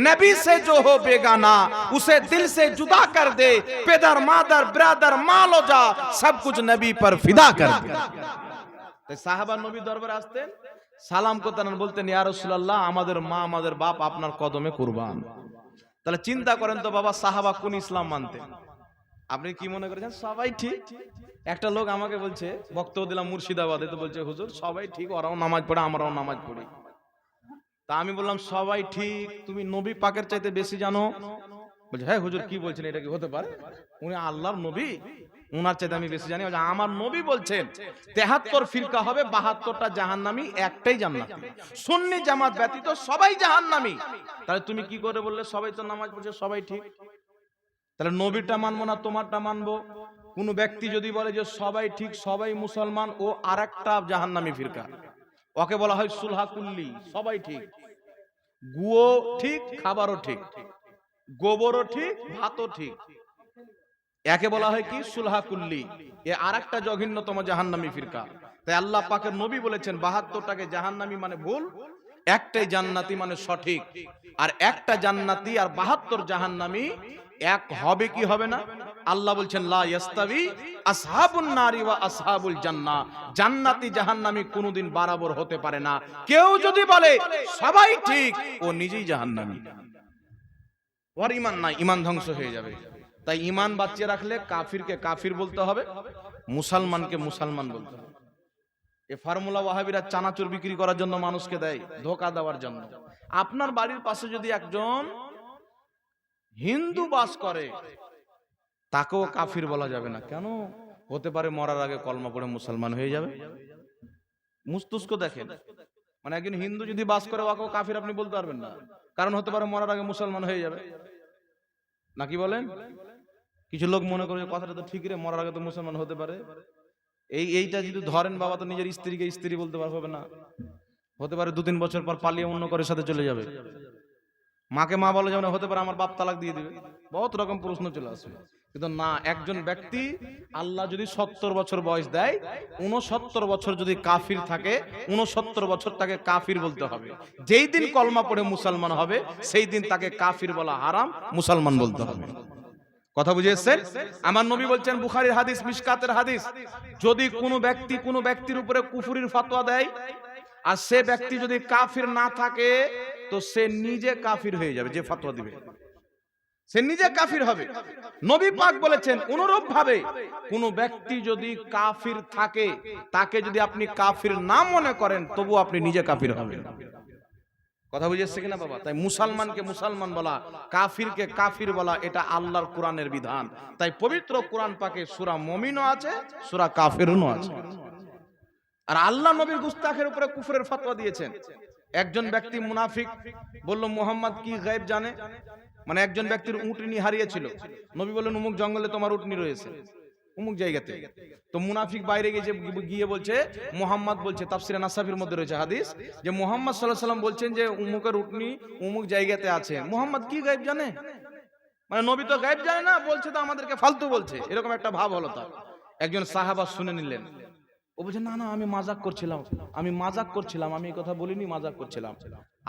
नबी से जो हो बेगाना उसे दिल से जुदा कर दे, पेदर मादर ब्रादर मालो जा सब कुछ नबी पर फिदा कर दे। তাই সাহাবা নবী দরবারে আসতেন, সালাম করতেন, বলতেন, ইয়া রাসূলুল্লাহ, আমাদের মা আমাদের বাপ আপনার কদমে কুরবান। তাহলে চিন্তা করেন তো বাবা, সাহাবা কোন ইসলাম মানতেন? আপনি কি মনে করেছেন সবাই ঠিক? একটা লোক আমাকে বলছে, বক্তব্য দিলাম মুর্শিদাবাদে, তো বলছে, হুজুর সবাই ঠিক, ওরাও নামাজ পড়ে আমরাও নামাজ পড়ি। তা আমি বললাম, সবাই ঠিক, তুমি নবী পাকের চাইতে বেশি জানো? বলছে, হ্যাঁ হুজুর কি বলছেন, এটা কি হতে পারে? উনি আল্লাহর নবী, উনার চাইতে আমি বেশি জানি। আমার নবী বলছেন ৭৩ ফিরকা হবে, ৭২টা জাহান্নামী, একটাই জান্নাতি। সুন্নি জামাত ব্যতীত সবাই জাহান্নামী। তাহলে তুমি কি করে বললে সবাই তো নামাজ পড়ছে, সবাই ঠিক? তাহলে নবীটা মানবো না তোমারটা মানবো? কোন ব্যক্তি যদি বলে যে সবাই ঠিক, সবাই মুসলমান, ও আরেকটা জাহান্নামী ফিরকা, ওকে বলা হয় সুলহা কুল্লি। সবাই ঠিক, গুও ঠিক, খাবারও ঠিক, গোবরও ঠিক, ভাতও ঠিক, একে বলা হয় কি সুলহা কুল্লি। এ আরেকটা জঘন্যতম জাহান্নামী ফিরকা। তাই আল্লাহ পাকের নবী বলেছেন ৭২টাকে জাহান্নামী মানে ভুল, একটাই জান্নাতি মানে সঠিক। আর একটা জান্নাতি আর ৭২ জাহান্নামী এক হবে কি হবে না? আল্লাহ বলছেন, লা ইয়াস্তাবি আসহাবুন নারি ওয়া আসহাবুল জান্নাহ, জান্নাতি জাহান্নামী কোনদিন বরাবর হতে পারে না। কেউ যদি বলে সবাই ঠিক, ও নিজেই জাহান্নামী, ওর ঈমান নাই, ঈমান ধ্বংস হয়ে যাবে। তাই ঈমান বাঁচিয়ে রাখলে কাফিরকে কাফির বলতে হবে, মুসলমানকে মুসলমান বলতে হবে। এই ফর্মুলা ওয়াহাবিরা চানাচুর বিক্রি করার জন্য মানুষকে দেয়, ধোঁকা দেওয়ার জন্য। আপনার বাড়ির পাশে যদি একজন হিন্দু বাস করে, তাকেও কাফির বলা যাবে না। কেন? হতে পারে মরার আগে কলমা পড়ে মুসলমান হয়ে যাবে। মুস্তুস্ক দেখেন, মানে একজন হিন্দু যদি বাস করে, ওকেও কাফির আপনি বলতে পারবেন না, কারণ হতে পারে মরার আগে মুসলমান হয়ে যাবে। নাকি বলেন? কিছু লোক মনে করে কথাটা তো ঠিক রে, মরার আগে তো মুসলমান হতে পারে। এইটা যদি ধরেন বাবা, তো নিজের স্ত্রীকে স্ত্রী বলতে পারবে না। হতে পারে ২-৩ বছর পর পালিয়ে অন্য করে সাথে চলে যাবে। মাকে মা বলা যাবে না, হতে পারে আমার বাপ তালাক দিয়ে দিবে। বহুত রকম প্রশ্ন চলে আসবে। কিন্তু না, একজন ব্যক্তি আল্লাহ যদি ৭০ বছর বয়স দেয়, ৬৯ বছর যদি কাফির থাকে, ৬৯ বছর তাকে কাফির বলতে হবে। যেই দিন কলমা পড়ে মুসলমান হবে, সেই দিন তাকে কাফির বলা হারাম, মুসলমান বলতে হবে। কথা বুঝে এসেছেন? আমার নবী বলছেন, বুখারীর হাদিস, মিশকাতের হাদিস, যদি কোনো ব্যক্তি কোনো ব্যক্তির উপরে কুফরির ফতোয়া দেয়, আর সে ব্যক্তি যদি কাফির না থাকে, তো সে নিজে কাফির হয়ে যাবে। যে ফতোয়া দিবে সে নিজে কাফির হবে। নবী পাক বলেছেন অনুরূপ ভাবে কোন ব্যক্তি যদি কাফির থাকে, তাকে যদি আপনি কাফির না মনে করেন, তবু আপনি নিজে কাফির হবেন। কথা বুঝেছে কিনা বাবা? তাই মুসলমানকে মুসলমান বলা, কাফিরকে কাফির বলা, এটা আল্লাহর কোরআনের বিধান। তাই পবিত্র কোরআন পাকে সূরা মুমিনও আছে, সূরা কাফিরুনও আছে। আর আল্লাহ নবীর গুস্তাখের উপরে কুফরের ফতোয়া দিয়েছেন। একজন ব্যক্তি মুনাফিক বলল, মুহাম্মদ কি গায়েব জানে? মানে একজন ব্যক্তির উটনি হারিয়েছিল, নবী বললেন অমুক জঙ্গলে তোমার উটনি রয়েছে, অমুক জায়গাতে। তো মুনাফিক বাইরে গিয়ে বলছে, মুহাম্মদ বলছে, তাফসিরে নাসাফির মধ্যে রয়েছে হাদিস, যে মুহাম্মদ সাল্লাল্লাহু আলাইহি সাল্লাম বলছেন যে অমুকের উটনি অমুক জায়গাতে আছে। মুহাম্মদ কি গায়েব জানে? মানে নবী তো গায়েব জানে না, বলছে তো আমাদেরকে ফালতু বলছে, এরকম একটা ভাব হলো। তার একজন সাহাবা শুনে নিলেন, ও বলছে না না আমি মাজাক করছিলাম, আমি এই কথা বলিনি, মাজাক করছিলাম।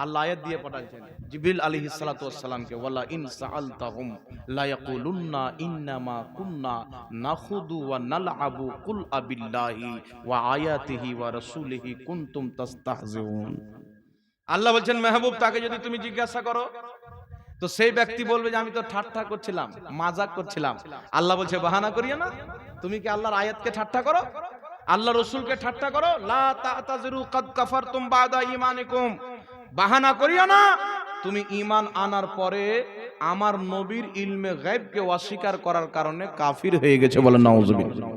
আল্লাহ আয়াত দিয়ে পাঠাচ্ছেন জিবরিল আলাইহিস সালাতু ওয়াস সালামকে, ওয়ালা ইন সাআলতাহুম লা ইয়াকুলুন্না ইন্নামা কুন্না নাখুদু ওয়া নালআবু কুল আবিল্লাহি ওয়া আয়াতিহি ওয়া রাসূলিহি কুনতুম তাস্তাহজিউন। আল্লাহ বলছেন মেহবুব তাকে যদি তুমি জিজ্ঞাসা করো তো সেই ব্যক্তি বলবে যে আমি তো ঠাট্টা করছিলাম, মাজাক করছিলাম। আল্লাহ বলছে বাহানা করিও না, তুমি কি আল্লাহর আয়াতকে ঠাট্টা করো, আল্লাহ রসুলকে ঠাট্টা করো? লা তা'তাযিরু কাদ কাফারতুম বাদা ঈমানিকুম, বাহানা করিও না, তুমি ঈমান আনার পরে আমার নবীর ইলমে গায়বকে অস্বীকার করার কারণে কাফির হয়ে গেছে, বলেন নাউযুবিল্লাহ।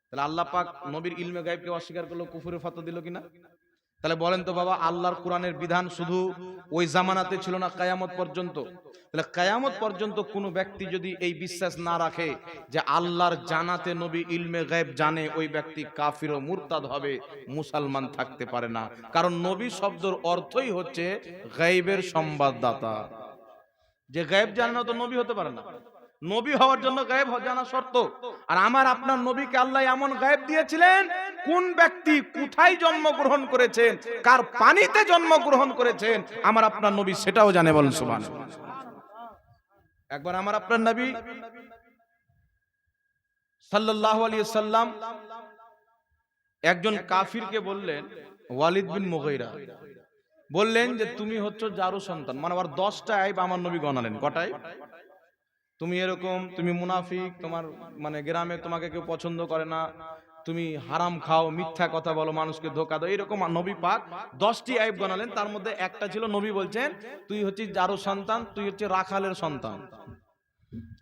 তাহলে আল্লাহ পাক নবীর ইলমে গায়বকে অস্বীকার করলো, কুফরের ফাতোয়া দিল কিনা? তাহলে বলেন তো বাবা, আল্লাহর কোরআনের বিধান শুধু ওই জামানাতে ছিল না, কিয়ামত পর্যন্ত? তাহলে কিয়ামত পর্যন্ত কোন ব্যক্তি যদি এই বিশ্বাস না রাখে যে আল্লাহর জানাতে নবী ইলমে গায়ব জানে, ওই ব্যক্তি কাফির ও মুরতাদ হবে, মুসলমান থাকতে পারে না। কারণ নবী শব্দের অর্থই হচ্ছে গায়বের সংবাদদাতা। যে গায়ব জানে না তো নবী হতে পারে না। নবী হওয়ার জন্য গায়েব জানা শর্ত। আর আমার আপনার নবীকে আল্লাহ এমন গায়েব দিয়েছিলেন, কোন ব্যক্তি কোথায় জন্মগ্রহণ করেছেন, কার পানিতে জন্মগ্রহণ করেছেন, আমার আপনার নবী সেটাও জানে, বলেন সুবহানাল্লাহ। একবার আমার আপনার নবী সাল্লাল্লাহু আলাইহি ওয়াসাল্লাম একজন কাফিরকে বললেন, ওয়ালিদ বিন মুগীরা বললেন যে তুমি হচ্ছ জারু সন্তান, মানে আর 10টা আইব আমার নবী গণালেন। কটাই? তুমি এরকম, তুমি মুনাফিক, তোমার মানে গ্রামে তোমাকে কেউ পছন্দ করে না, তুমি হারাম খাও, মিথ্যা কথা বলো, মানুষকে ধোকা দাও, এরকম নবী পাক 10টি আইব গণালেন। তার মধ্যে একটা ছিল, নবী বলছেন তুই হচ্ছিস জারু সন্তান, তুই হচ্ছে রাখালের সন্তান।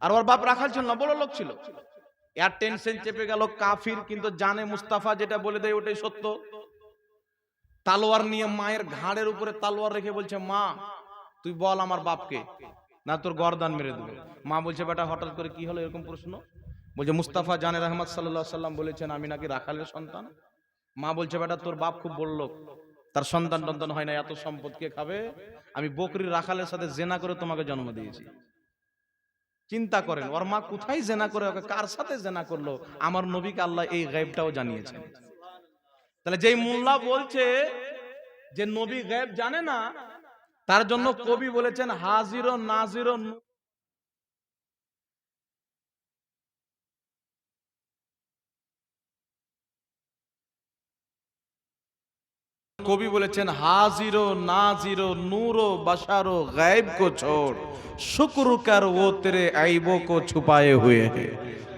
আর ওর বাপ রাখাল ছিল না, বড় লোক ছিল। এর টেনশন চেপে গেল। কাফির কিন্তু জানে মুস্তাফা যেটা বলে দেয় ওটাই সত্য। তালোয়ার নিয়ে মায়ের ঘাড়ের উপরে তালোয়ার রেখে বলছে, মা তুই বল আমার বাপকে, না তোর গর্দান মেরে দেবে। মা বলছে বেটা হঠাৎ করে কি হলো এরকম প্রশ্ন? বলছে মুস্তাফা জানে রহমত সাল্লাল্লাহু আলাইহি সাল্লাম বলেছেন আমি নাকি রাখালের সন্তান। মা বলছে বেটা তোর বাপ খুব বড় লোক, তার সন্তান টন্তান হয় না, এত সম্পদ কে খাবে? আমি বকরির রাখালের সাথে জেনা করে তোমাকে জন্ম দিয়েছি। চিন্তা করেন ওর মা কোথায় জেনা করে, ওকে কার সাথে জেনা করলো, আমার নবীকে আল্লাহ এই গায়েবটাও জানিয়েছেন। তাহলে যেই মোল্লা বলছে যে নবী গায়েব জানে না, তার জন্য কবি বলেছেন হাজির ও নাজির ও। কবি বলেছেন হাজির ও নাজির ও নূর ও বাশার ও গায়েব কো ছোড়, শুকর কর ও তেরে আইবো কো ছুপায়ে হুয়ে হে।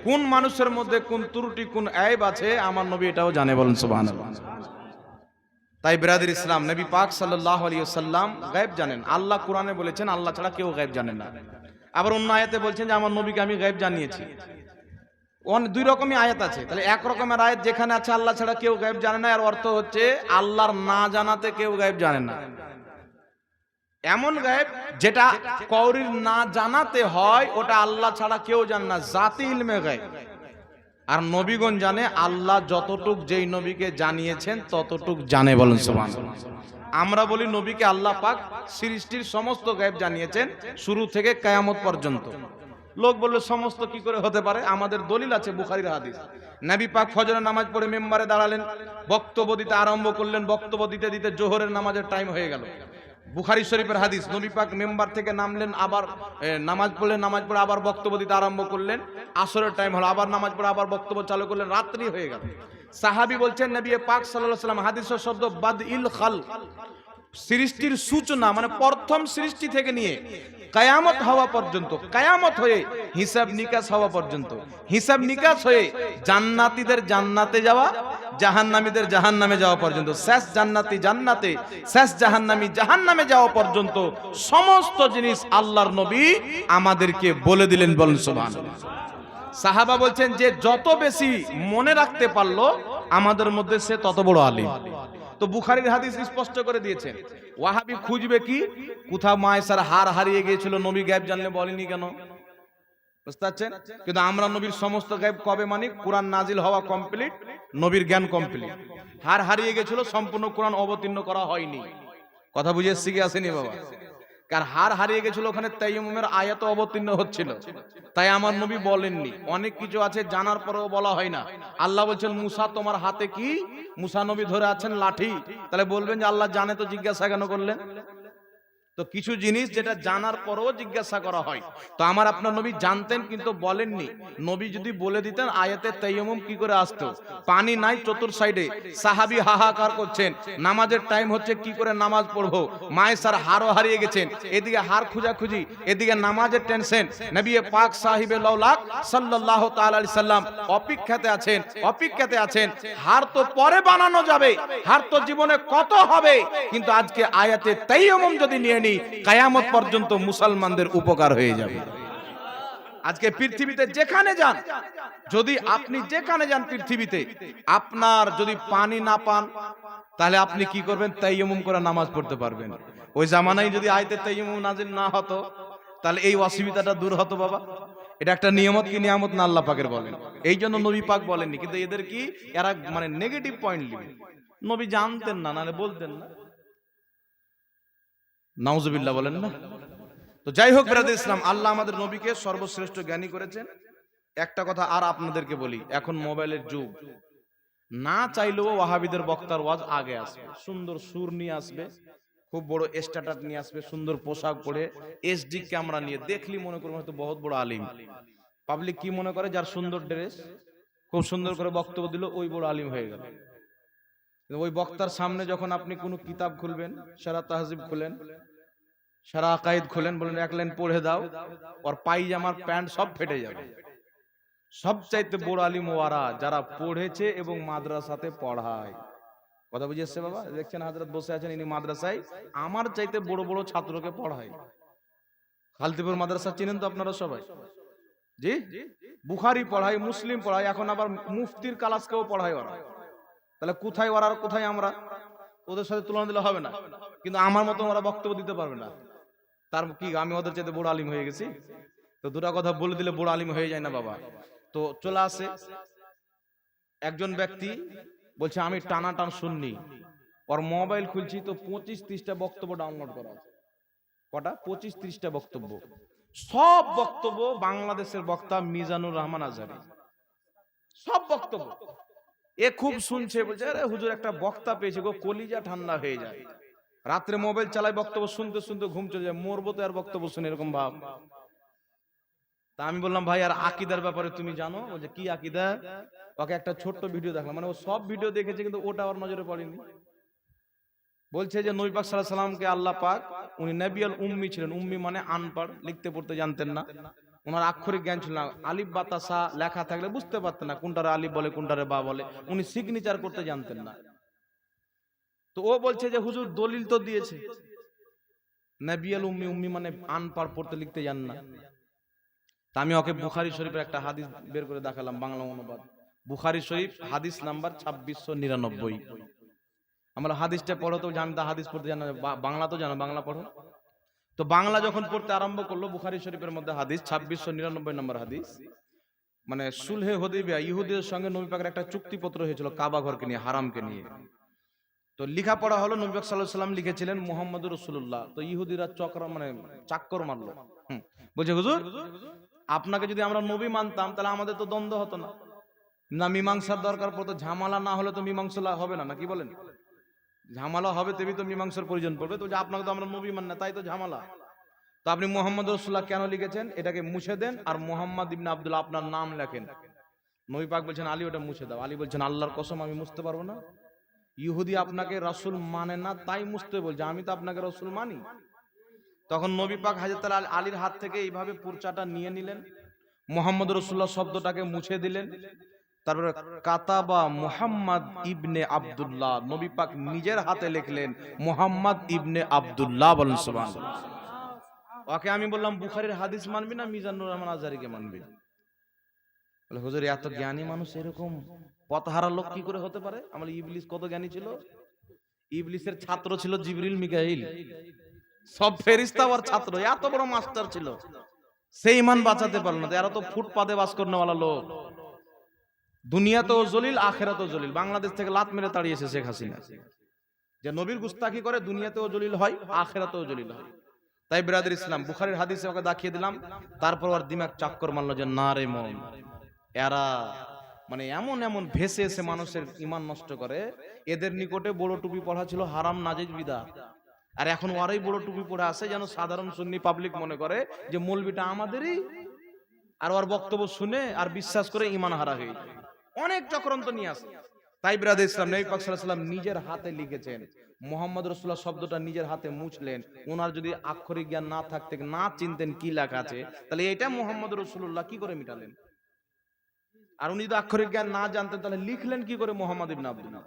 কোন মানুষের মধ্যে কোন ত্রুটি কোন আইব আছে আমার নবী এটাও জানে, বলেন সুবহানাল্লাহ। তাই বিরাদর ইসলাম, নবী পাক সাল্লাল্লাহু আলাইহি ওয়াসাল্লাম গায়েব জানেন। আল্লাহ কোরআনে বলেছেন আল্লাহ ছাড়া কেউ গায়েব জানে না। আবার অন্য আয়াতে বলছেন যে আমার নবীকে আমি গায়েব জানিয়েছি। দুই রকমই আয়াত আছে। তাহলে এক রকমের আয়াত যেখানে আছে আল্লাহ ছাড়া কেউ গায়েব জানে না, আর অর্থ হচ্ছে আল্লাহর না জানাতে কেউ গায়েব জানে না। এমন গায়েব যেটা কওরির না জানাতে হয় ওটা আল্লাহ ছাড়া কেউ জানে না, জাতি ইলমে গায়েব। আর নবীগণ জানে, আল্লাহ যতটুক যেই নবীকে জানিয়েছেন ততটুক জানে, বলেন সুবহানাল্লাহ। আমরা বলি নবীকে আল্লাহ পাক সৃষ্টির সমস্ত গায়েব জানিয়েছেন শুরু থেকে কিয়ামত পর্যন্ত। লোক বললে সমস্ত কি করে হতে পারে? আমাদের দলিল আছে বুখারীর হাদিস। নবী পাক ফজরের নামাজ পড়ে মিম্বারে দাঁড়ালেন, বক্তব্য দিতে আরম্ভ করলেন। বক্তব্য দিতে দিতে জোহরের নামাজের টাইম হয়ে গেল। বুখারী শরীফের হাদিস, নবী পাক মেম্বার থেকে নামলেন, আবার নামাজ পড়লেন, নামাজ পড়ে আবার বক্তব্য দিতে আরম্ভ করলেন। আসরের টাইম হলো, আবার নামাজ পড়ে আবার বক্তব্য চালু করলেন, রাত্রি হয়ে গেল। সাহাবী বলছেন নবী পাক সাল্লাল্লাহু আলাইহি ওয়াসাল্লাম, হাদিসের শব্দ বাদইল খালক, সৃষ্টির সূচনা মানে প্রথম সৃষ্টি থেকে নিয়ে কিয়ামত হওয়া পর্যন্ত, কিয়ামত হয়ে হিসাব নিকাশ হওয়া পর্যন্ত, হিসাব নিকাশ হয়ে জান্নাতীদের জান্নাতে যাওয়া, জাহান্নামীদের জাহান্নামে যাওয়া পর্যন্ত, শেষ জান্নাতি জান্নাতে, শেষ জাহান্নামী জাহান্নামে যাওয়া পর্যন্ত সমস্ত জিনিস আল্লাহর নবী আমাদেরকে বলে দিলেন, বলেন সুবহানাল্লাহ। সাহাবা বলছেন যে যত বেশি মনে রাখতে পারলো আমাদের মধ্যে সে তত বড় আলিম। তো বুখারীর হাদিস স্পষ্ট করে দিয়েছেন। ওয়াহাবি খুঁজবে কি কোথাও মায়েশার হার হারিয়ে গিয়েছিল, নবী গায়েব জানলে বলেনি কেন? বুঝতে পারছেন? কিন্তু আমরা নবীর সমস্ত গায়েব কবে মানি? কোরআন নাজিল হওয়া কমপ্লিট, নবীর জ্ঞান কমপ্লিট। হার হারিয়ে গেছিল, সম্পূর্ণ কোরআন অবতীর্ণ করা হয়নি। কথা বুঝে শিখে আসেনি বাবা? কার হার হারিয়ে গেছিল ওখানে তাইয়াম্মুমের আয়াত অবতীর্ণ হচ্ছিল, তাই আমার নবী বলেননি। অনেক কিছু আছে জানার পরেও বলা হয় না। আল্লাহ বলছেন মুসা তোমার হাতে কি? মুসা নবী ধরে আছেন লাঠি। তাহলে বলবেন যে আল্লাহ জানে তো জিজ্ঞাসা কেন করলেন? তো কিছু জিনিস যেটা জানার পরেও জিজ্ঞাসা করা হয়, তো আমার আপনার নবী জানতেন কিন্তু বলেননি। নবী যদি বলে দিতেন আয়াতে তায়াম্মুম কি করে আসতো, পানি নাই চতুর সাইডে, সাহাবী হাহাকার করছেন, নামাজের টাইম হচ্ছে কি করে নামাজ পড়বো, মায়ের হারও হারিয়ে গেছেন, এদিকে হার খুঁজাখুঁজি, এদিকে নামাজের টেনশন, নবী পাক সাহিবে লাউলাক সাল্লাল্লাহু তাআলা আলাইহি সাল্লাম অপেক্ষাতে আছেন। হার তো পরে বানানো যাবে, হার তো জীবনে কত হবে, কিন্তু আজকে আয়াতে তায়াম্মুম যদি নিয়ে কিয়ামত পর্যন্ত মুসলমানদের উপকার হয়ে যাবে। আজকে পৃথিবীতে যেখানে যান, যদি আপনি যেখানে যান পৃথিবীতে, আপনার যদি পানি না পান তাহলে আপনি কি করবেন? তায়াম্মুম করে নামাজ পড়তে পারবেন। ওই জামানায় যদি আয়াতে তায়াম্মুম নাযিল না হতো তাহলে এই অসুবিধাটা দূর হতো বাবা। এটা একটা নিয়ামত কি নিয়ামত না আল্লাহ পাকের বলেন। এই জন্য নবী পাক বলেননি, কিন্তু এদের কি এরা মানে নেগেটিভ পয়েন্ট নিবে। নবী জানতেন না, নাহলে বলতেন না। নাউজুবিল্লাহ বলেন না। তো যাই হোক ব্রাদার ইসলাম, আল্লাহ আমাদের নবীকে সর্বশ্রেষ্ঠ জ্ঞানী করেছেন। একটা কথা আর আপনাদেরকে বলি, এখন মোবাইলের যুগ, না চাইলেও ওয়াহাবিদের বক্তার ওয়াজ আগে আসবে, সুন্দর সুর নিয়ে আসবে, খুব বড় স্ট্যাটাস নিয়ে আসবে, সুন্দর পোশাক পরে এসডি ক্যামেরা নিয়ে, দেখলি মনে করবো হয়তো বহুত বড় আলিম। পাবলিক কি মনে করে, যার সুন্দর ড্রেস, খুব সুন্দর করে বক্তব্য দিল, ওই বড় আলিম হয়ে গেল। ওই বক্তার সামনে যখন আপনি কোনো কিতাব খুলবেন, সারা তাহজিব খুলেন, সারা আকাইদ খুলেন, বলেন এক লাইন পড়ে দাও, ওর পায়জামার প্যান্ট সব ফেটে যাবে। সবচাইতে বড় আলিম ওয়ারা যারা পড়েছে এবং মাদ্রাসাতে পড়ায়। কথা বুঝে এসছে বাবা? দেখছেন হযরত বসে আছেন, ইনি মাদ্রাসায় আমার চাইতে বড় বড় ছাত্রকে পড়ায়। খালতিপুর মাদ্রাসা চিনেন তো আপনারা সবাই? জি, বুখারী পড়ায়, মুসলিম পড়ায়, এখন আবার মুফতির কালাসকেও পড়ায় ওরা। তাহলে কোথায় ওরা আর কোথায় আমরা? ওদের সাথে তুলনা দিলে হবে না, কিন্তু আমার মতো ওরা বক্তব্য দিতে পারবে না। তার কি আমি ওদের চাইতে বড় আলিম হয়ে গেছি? তো দুটা কথা বলে দিলে বড় আলিম হয়ে যায় না বাবা। তো চলে আসে একজন ব্যক্তি বলছে আমি টানাটান শুননি, ওর মোবাইল খুলছি তো 25-30টা বক্তব্য ডাউনলোড করা আছে। কটা? 25-30টা বক্তব্য। সব বক্তব্য বাংলাদেশের বক্তা মিজানুর রহমান আজহারী, সব বক্তব্য। এ খুব শুনছে, বলছে আরে হুজুর একটা বক্তা পেয়েছে গো, কলিজা ঠান্ডা হয়ে যায়। রাত্রে মোবাইল চালায়, বক্তব্য শুনতে শুনতে ঘুম চলে যায়, মরবো তো আর বক্তব্য শুনে, এরকম ভাব। তা আমি বললাম ভাই আর আকীদার ব্যাপারে তুমি জানো? বলছে কি আকীদা? ওকে একটা ছোট্ট ভিডিও দেখলাম, মানে ও সব ভিডিও দেখেছে কিন্তু ওটা ওর নজরে পড়েনি। বলছে যে নবী পাক সাল্লাল্লাহু আলাইহি সাল্লামকে আল্লাহ পাক, উনি নবিয়াল উম্মি ছিলেন। উম্মি মানে আনপড়, লিখতে পড়তে জানতেন না, ওনার আক্ষরিক জ্ঞান ছিল না। আলিফ বাতাসা লেখা থাকলে বুঝতে পারতেন না কোনটারে আলিফ বলে কোনটারে বা বলে, উনি সিগনেচার করতে জানতেন না। তো ও বলছে যে হুজুর দলিল তো দিয়েছে নবিয়াল উম্মি, উম্মি মানে আনপড়, পড়তে লিখতে জান না। তা আমি ওকে বুখারী শরীফের একটা হাদিস বের করে দেখালাম, বাংলা অনুবাদ। বুখারী শরীফ হাদিস নাম্বার 2699। আমরা হাদিসটা পড়ো তো, জানতা হাদিস পড়তে জানো, বাংলা তো জানো, বাংলা পড়ো তো। বাংলা যখন পড়তে আরম্ভ করলো, বুখারী শরীফের মধ্যে হাদিস 2699 নম্বর হাদিস, মানে সুলহে হুদাইবিয়া, ইহুদিদের সঙ্গে নবী পাকের একটা চুক্তিপত্র হয়েছিল কাবা ঘরকে নিয়ে, হারামকে নিয়ে। তো লেখা পড়া হলো, নবী পাক সাল্লাল্লাহু আলাইহি সাল্লাম লিখেছিলেন মুহাম্মদুর রাসূলুল্লাহ। তো ইহুদিরা মানে চাক্কর মারলো। বলছে হুজুর আপনাকে যদি আমরা নবী মানতাম তাহলে আমাদের তো দ্বন্দ্ব হতো না, না মীমাংসার দরকার পড়তো, ঝামেলা না হলে তো মীমাংসা হবে না, নাকি বলেন? ঝামেলা হবে তেমনি তো মীমাংসার প্রয়োজন পড়বে। তো আপনাকে তো আমরা নবী মান না, তাই তো ঝামেলা। তো আপনি মুহাম্মদ রাসূলুল্লাহ কেন লিখেছেন? এটাকে মুছে দেন আর মুহাম্মদ ইবনে আব্দুল্লাহ আপনার নাম লেখেন। নবী পাক বলছেন আলী ওটা মুছে দাও। আলী বলছেন আল্লাহর কসম আমি মুছতে পারবো না। ইহুদি আপনাকে রাসূল মানে না তাই মুছতে বলছে, আমি তো আপনাকে রাসূল মানি। তখন নবী পাক হযরত আলীর হাত থেকে এইভাবে পুরচাটা নিয়ে নিলেন, মুহাম্মদ রাসূলুল্লাহ শব্দটাকে মুছে দিলেন। তারপরে কাতাবা মুহাম্মদ ইবনে আব্দুল্লাহ, নবী পাক নিজের হাতে লিখলেন মুহাম্মদ ইবনে আব্দুল্লাহ। বলেন সুবহানাল্লাহ। ওকে আমি বললাম বুখারীর হাদিস মানবি না মিজানুর রহমান আজহারীকে মানবি? বলে হুজুর এত জ্ঞানী মানুষ এরকম পথহারা লোক কি করে হতে পারে? আমার ইবলিস কত জ্ঞানী ছিল। ইবলিসের ছাত্র ছিল জিবরিল মিকাইল, সব ফেরেশতা ওর ছাত্র, এত বড় মাস্টার ছিল, সেই ঈমান বাঁচাতে পারল না। এরা তো ফুটপাতে বাস করনেওয়ালা লোক, দুনিয়াতেও জলিল আখিরাতেও জলিল। বাংলাদেশ থেকে লাত মেরে তাড়িয়েছে শেখ হাসিনা, যে নবীর গুস্তাখি করে দুনিয়াতেও জলিল হয় আখিরাতেও জলিল হয়। তাই বিরাদর ইসলাম বুখারীর হাদিসে ওকে দেখিয়ে দিলাম, তারপর ওর দিমাগ চাক্কর মারলো যে না রে মন, এরা মানে এমন এমন ভেসে এসে মানুষের ঈমান নষ্ট করে। এদের নিকটে বড় টুপি পড়া ছিল হারাম নাজেজ বিদআত, আর এখন ওরাই বড় টুপি পরে আসে যেন সাধারণ সুন্নি পাবলিক মনে করে যে মৌলবিটা আমাদেরই, আর ওর বক্তব্য শুনে আর বিশ্বাস করে ঈমান হারা হয়ে যায়। অনেক চক্রান্ত নিয়ে আসে। তাই বিরাদর ইসলাম নবী পাক সাল্লাল্লাহু আলাইহি ওয়াসাল্লাম নিজের হাতে লিখেছেন, মুহাম্মদ রাসূলুল্লাহ শব্দটা নিজের হাতে মুছলেন। ওনার যদি আক্ষরিক জ্ঞান না থাকতে, না চিনতেন কি লেখা আছে, তাহলে এটা মুহাম্মদ রাসূলুল্লাহ কি করে মিটালেন? আর উনি যদি আক্ষরিক জ্ঞান না জানতেন তাহলে লিখলেন কি করে মুহাম্মদ ইবনে আব্দুল্লাহ?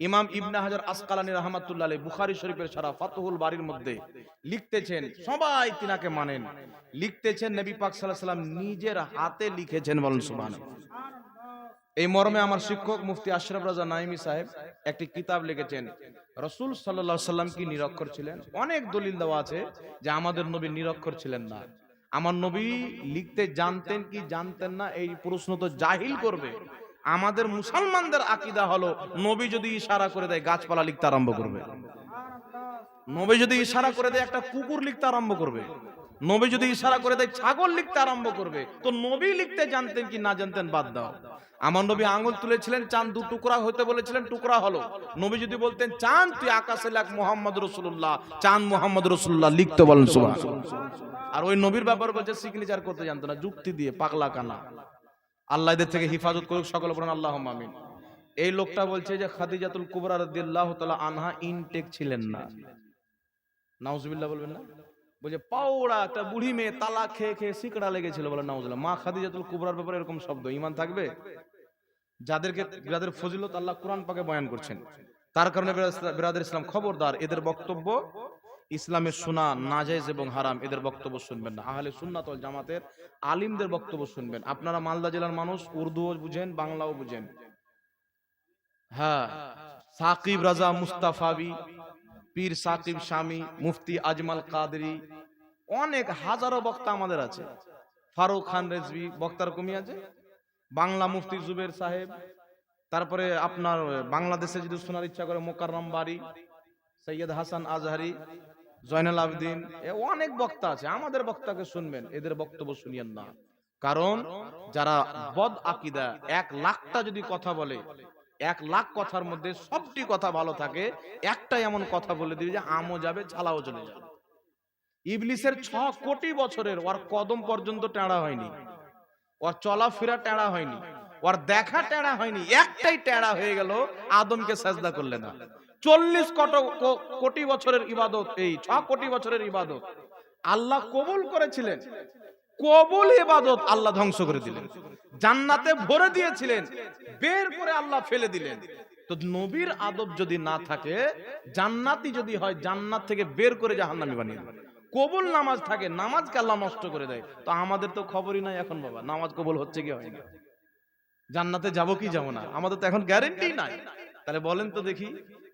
ইমাম ইবনে হাজার আসকালানী রাহমাতুল্লাহ আলাইহি বুখারী শরীফের সারা ফাতহুল বারীর মধ্যে লিখতেছেন, সবাই তিনাকে মানেন, লিখতেছেন নবী পাক সাল্লাল্লাহু আলাইহি ওয়াসাল্লাম নিজের হাতে লিখেছেন, বলেন সুবহানাল্লাহ। এই মর্মে আমার শিক্ষক মুফতি আশরাফ রাজা নাইমি সাহেব একটি কিতাব লিখেছেন, রাসূল সাল্লাল্লাহু আলাইহি ওয়াসাল্লাম কি নিরক্ষর ছিলেন? অনেক দলিল দেওয়া আছে যে আমাদের নবী নিরক্ষর ছিলেন না। আমার নবী লিখতে জানতেন কি জানতেন না, এই প্রশ্ন তো জাহিল করবে। আমাদের মুসলমানদের আকীদা হলো নবী যদি ইশারা করে দেয় গাছপালা লিখতে আরম্ভ করবে, নবী যদি ইশারা করে দেয় একটা কুকুর লিখতে আরম্ভ করবে, নবী যদি ইশারা করে দেয় ছাগল লিখতে আরম্ভ করবে। তো নবী লিখতে জানতেন কি না জানতেন বাদ দাও। আমার নবী আঙ্গুল তুলেছিলেন, চাঁদ দু টুকরা হতে বলেছিলেন, টুকরা হলো। নবী যদি বলতেন চাঁদ তুই আকাশে লেখ মুহাম্মদ রাসূলুল্লাহ, চাঁদ মুহাম্মদ রাসূলুল্লাহ লিখতে, বলেন সুবহানাল্লাহ। আর ওই নবীর ব্যাপার বলছে সিগনেচার করতে জানতো না, যুক্তি দিয়ে, পাগলা কানা। আল্লাহ এদের থেকে হিফাজত করুক, সকলে বলেন আল্লাহুম্মা আমিন। এই লোকটা বলছে যে খাদিজাতুল কুবরা রাদিয়াল্লাহু তাআলা আনহা ইনটেক ছিলেন না। নাউজুবিল্লাহ বলবেন না? বলছে পাওড়া একটা বুড়ি মেয়ে তালাক খেয়ে খেয়ে সিকড়া লেগেছিল, বলে নাউজুবিল্লাহ। মা খাদিজাতুল কুবরার ব্যাপারে এরকম শব্দ, ঈমান থাকবে? যাদের ফজিলত আল্লাহ কোরআন পাকে বয়ান করছেন, তার কারণে বিরাদর ইসলাম খবরদার, এদের বক্তব্য ইসলামের শোনা নাজায়েজ এবং হারাম, এদের বক্তব্য শুনবেন না। আহলে সুন্নাত ওয়াল জামাতের আলিমদের বক্তব্য শুনবেন। আপনারা মালদা জেলার মানুষ, উর্দুও বুঝেন, বাংলাও বুঝেন। হ্যাঁ, সাকিব রাজা মুস্তাফাবি, পীর সাকিব শামী, মুফতি আজমাল কাদরি, অনেক হাজারো বক্তা আমাদের আছে। ফারুক খান রেজভি বক্তার কমি আছে। বাংলা মুফতি জুবের সাহেব, তারপরে আপনার বাংলাদেশে যদি শোনার ইচ্ছা করে মোকাররম বাড়ি, সৈয়দ হাসান আজহারি, জয়নাল আবেদিন, অনেক বক্তা আছে। আমাদের বক্তাকে শুনবেন, এদের বক্তব্য শুনিয়েন না। কারণ যারা বদ আকীদা, 1,00,000টা যদি কথা বলে, 1,00,000 কথার মধ্যে সবটি কথা ভালো থাকে, একটাই এমন কথা বলে দিবে যে আমও যাবে ছালাও চলে যাবে। ইবলিসের 6 কোটি বছরের ওর কদম পর্যন্ত টেঁড়া হয়নি, ওর চলাফেরা টেঁড়া হয়নি, ওর দেখা টেঁড়া হয়নি, একটাই টেঁড়া হয়ে গেল, আদমকে সাজদা করলে না। 40 কোটি বছরের ইবাদত, এই 6 কোটি বছরের ইবাদত আল্লাহ কবুল করেছিলেন, কবুল ইবাদত আল্লাহ ধ্বংস করে দিলেন। জান্নাতে ভরে দিয়েছিলেন, বের করে আল্লাহ ফেলে দিলেন। তো নবীর আদব যদি না থাকে, জান্নাতি যদি হয়, জান্নাত থেকে বের করে জাহান্নামী বানিয়ে দেয়। কবুল নামাজ থাকে, নামাজকে আল্লাহ নষ্ট করে দেয়। তো আমাদের তো খবরই নাই এখন বাবা, নামাজ কবুল হচ্ছে কি হয় না, জান্নাতে যাব কি যাব না, আমাদের তো এখন গ্যারেন্টি নাই। তাহলে বলেন তো দেখি,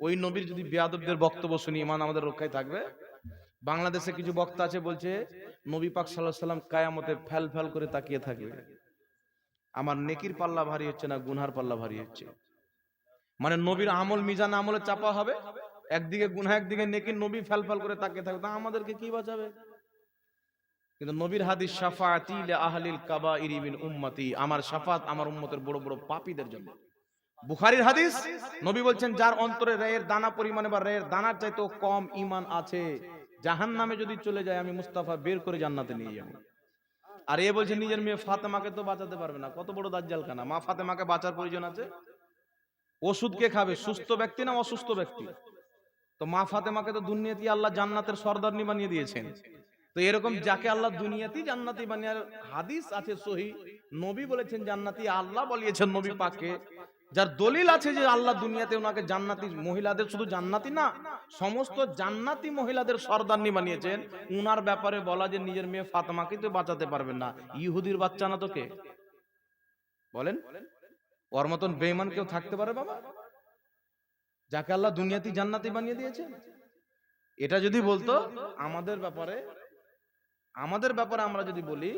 ওই নবীর যদি বেয়াদবদের বক্তব্য শুনি, ঈমান আমাদের রক্ষায় থাকবে? বাংলাদেশে কিছু বক্তা আছে, বলছে নবী পাক সাল্লাল্লাহু আলাইহি ওয়াসাল্লাম কিয়ামতে ফ্যাল ফ্যাল করে তাকিয়ে থাকবে। আমার নেকির পাল্লা ভারী হচ্ছে না গুনহার পাল্লা ভারী হচ্ছে? মানে নবীর আমল মিজান আমলে চাপা হবে, একদিকে গুনাহ একদিকে নেকি, নবী ফ্যাল ফ্যাল করে তাকিয়ে থাকবে, তা আমাদেরকে কি বাঁচাবে? কিন্তু নবীর হাদিস শাফাআতি লি আহলিল কাবাইরি মিন উম্মতি, আমার শাফাত আমার উম্মতের বড় বড় পাপীদের জন্য। বুখারীর হাদিস, নবী বলছেন যার অন্তরে রেয়ের দানা পরিমাণে বা রেয়ের দানার চাইতেও কম ঈমান আছে, জাহান্নামে যদি চলে যায় আমি মুস্তাফা বের করে জান্নাতে নিয়ে যাব। আর এ বলছে নিজের মেয়ে ফাতেমাকে তো বাঁচাতে পারবে না। কত বড় দাজ্জাল খানা! মা ফাতেমাকে বাঁচার প্রয়োজন আছে? ওষুধ কে খাবে, সুস্থ ব্যক্তি না অসুস্থ ব্যক্তি? তো মা ফাতেমাকে তো দুনিয়াতে আল্লাহ জান্নাতের সরদারনি বানিয়ে দিয়েছেন। তো এরকম যাকে আল্লাহ দুনিয়াতেই জান্নাতি বানিয়ে, হাদিস আছে সহিহ, নবী বলেছেন জান্নাতি, আল্লাহ বলিয়েছেন নবী পাককে, যার দলিল আছে যে আল্লাহ দুনিয়াতে ওনাকে জান্নাতি মহিলাদের, শুধু জান্নাতি না সমস্ত জান্নাতি মহিলাদের সরদারনি বানিয়েছেন, উনার ব্যাপারে বলা যে নিজের মেয়ে ফাতেমাকে তো বাঁচাতে পারবেন না, ইহুদির বাচ্চা না? তোকে বলেন, ওর মতন বেঈমান কেউ থাকতে পারে বাবা, যাকে আল্লাহ দুনিয়াতে জান্নাতি বানিয়ে দিয়েছেন? এটা যদি বলতো আমাদের ব্যাপারে আমরা যদি বলি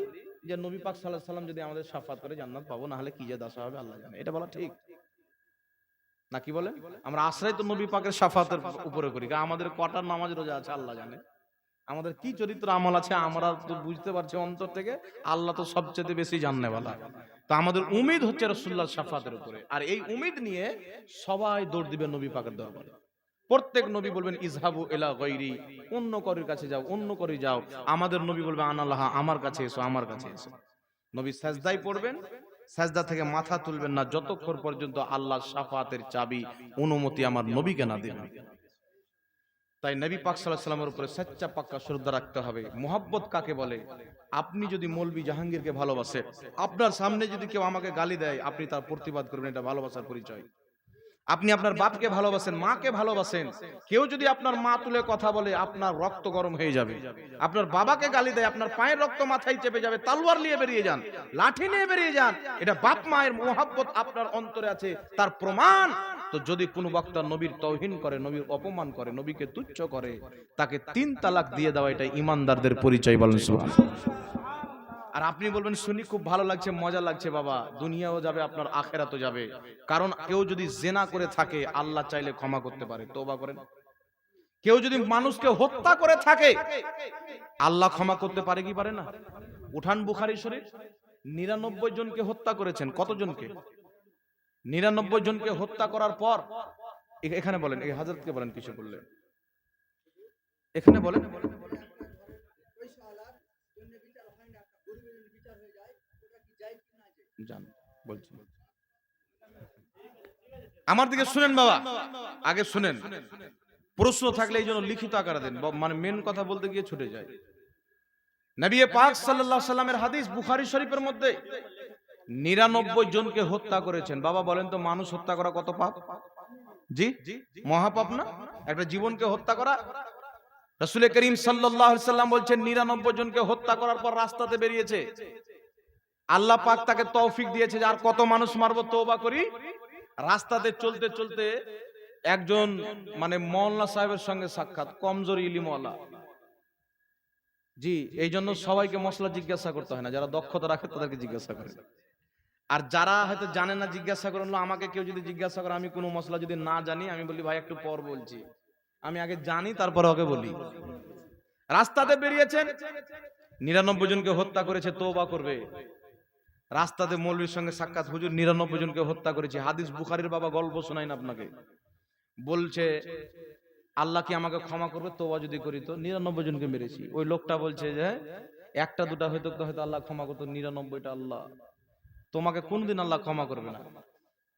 যে নবী পাক সাল্লাল্লাহু আলাইহি সাল্লাম যদি আমাদের শাফাত করে জান্নাত পাবো, না হলে কি যে দশা হবে আল্লাহ জানে, এটা বলা ঠিক না? কি বলেন? আমরা আশ্রয় তো নবী পাকের শাফাতের উপরে করি, আমাদের কটার নামাজ রোজা আছে আল্লাহ জানে, আমাদের কি চরিত্র আমল আছে আমরা তো বুঝতে পারছি অন্তর থেকে, আল্লাহ তো সবচেয়ে বেশি জাননেওয়ালা। তো আমাদের উম্মীদ হচ্ছে রাসূলুল্লাহর শাফাতের উপরে, আর এই উম্মীদ নিয়ে সবাই দৌড় দিবে নবী পাকের দরবারে। প্রত্যেক নবী বলবেন ইজহাবু ইলা গায়রি, অন্য কারোর কাছে যাও, অন্য করে যাও। আমাদের নবী বলবে আনাল্লাহ, আমার কাছে এসো, আমার কাছে এসো। নবী সাজদায় পড়বেন, সাজদা থেকে মাথা তুলবেন না যতক্ষণ পর্যন্ত আল্লাহর শাফাতের চাবি অনুমতি আমার নবীকে না দিবেন। তাই নবী পাক সাল্লাল্লাহু আলাইহি ওয়াসাল্লামের উপরে সচ্চা পাক্কা শ্রদ্ধা রাখতে হবে। মুহাব্বত কাকে বলে? আপনি যদি মৌলভী জাহাঙ্গীরকে ভালোবাসেন, আপনার সামনে যদি কেউ আমাকে গালি দেয়, আপনি তার প্রতিবাদ করবেন, এটা ভালোবাসার পরিচয়। আপনি আপনার বাপকে ভালোবাসেন, মাকে ভালোবাসেন, কেউ যদি আপনার মা তুলে কথা বলে, আপনার রক্ত গরম হয়ে যাবে। আপনার বাবাকে গালি দেয়, আপনার পায়ের রক্ত মাথায় চেপে যাবে, তালওয়ার নিয়ে বেরিয়ে যান, লাঠি নিয়ে বেরিয়ে যান। এটা বাপ মায়ের মুহাব্বত আপনার অন্তরে আছে, তার প্রমাণ। তো যদি কোনো বক্তা নবীর তৌহিন করে, নবীর অপমান করে, নবীকে তুচ্ছ করে, তাকে 3 তালাক দিয়ে দেওয়া, এটা ঈমানদারদের পরিচয়। বলেন সুবহানাল্লাহ। আর আপনি বলবেন শুনি খুব ভালো লাগছে, মজা লাগছে বাবা, দুনিয়াও যাবে আপনার আখেরাতও যাবে। কারণ কেউ যদি জিনা করে থাকে, আল্লাহ চাইলে ক্ষমা করতে পারে, তওবা করেন। কেউ যদি মানুষকে হত্যা করে থাকে, আল্লাহ ক্ষমা করতে পারে কি পারে না? উঠান বুখারী শরীফ, 99 জনকে হত্যা করেছেন। কতজনকে? 99 জনকে হত্যা করার পর এখানে বলেন, এই হযরতকে বলেন কিছু বললেন, এখানে বলেন। জান বলছি, আমার দিকে শুনেন বাবা, আগে শুনেন। প্রশ্ন থাকলে এই জন্য লিখিত আকারে দেন, মানে মেন কথা বলতে গিয়ে ছুটে যায়। নবী পাক সাল্লাল্লাহু আলাইহি সাল্লামের হাদিস বুখারী শরীফের মধ্যে 99 জনকে হত্যা করেছেন। বাবা বলেন তো, মানুষ হত্যা করা কত পাপ? জি, মহাপাপ না একটা জীবনকে হত্যা করা? রাসূল করিম সাল্লাল্লাহু আলাইহি সাল্লাম বলছেন 99 জনকে হত্যা করার পর রাস্তাতে বেরিয়েছে, আল্লাহ পাক তাকে তৌফিক দিয়েছে যে আর কত মানুষ মারবো, তওবা করি। রাস্তাতে চলতে চলতে একজন মানে মাওলানা সাহেবের সঙ্গে সাক্ষাৎ, কমজোরি ইলমওয়ালা। জি, এই জন্য সবাইকে মশলা জিজ্ঞাসা করতে হয় না, যারা দক্ষতা রাখে তাদেরকে জিজ্ঞাসা করে। আর যারা হয়তো জানে না জিজ্ঞাসা করেন। আমাকে কেউ যদি জিজ্ঞাসা করে, আমি কোনো মশলা যদি না জানি, আমি বলি ভাই একটু পর বলছি, আমি আগে জানি তারপরে ওকে বলি। রাস্তাতে বেরিয়েছেন, 99 জনকে হত্যা করেছে, তওবা করবে। রাস্তাতে মৌলভীর সঙ্গে সাক্ষাৎ, হুজুর 99 জনকে হত্যা করেছে। হাদিস বুখারীর বাবা, গল্প শোনাই না আপনাকে। বলছে আল্লাহ কি আমাকে ক্ষমা করবে তওবা যদি করি? তো 99 জনকে মেরেছি। ওই লোকটা বলছে যে একটা দুটা হয়তো আল্লাহ ক্ষমা করতো, 99টা আল্লাহ, তোমাকে কোনদিন আল্লাহ ক্ষমা করবে না।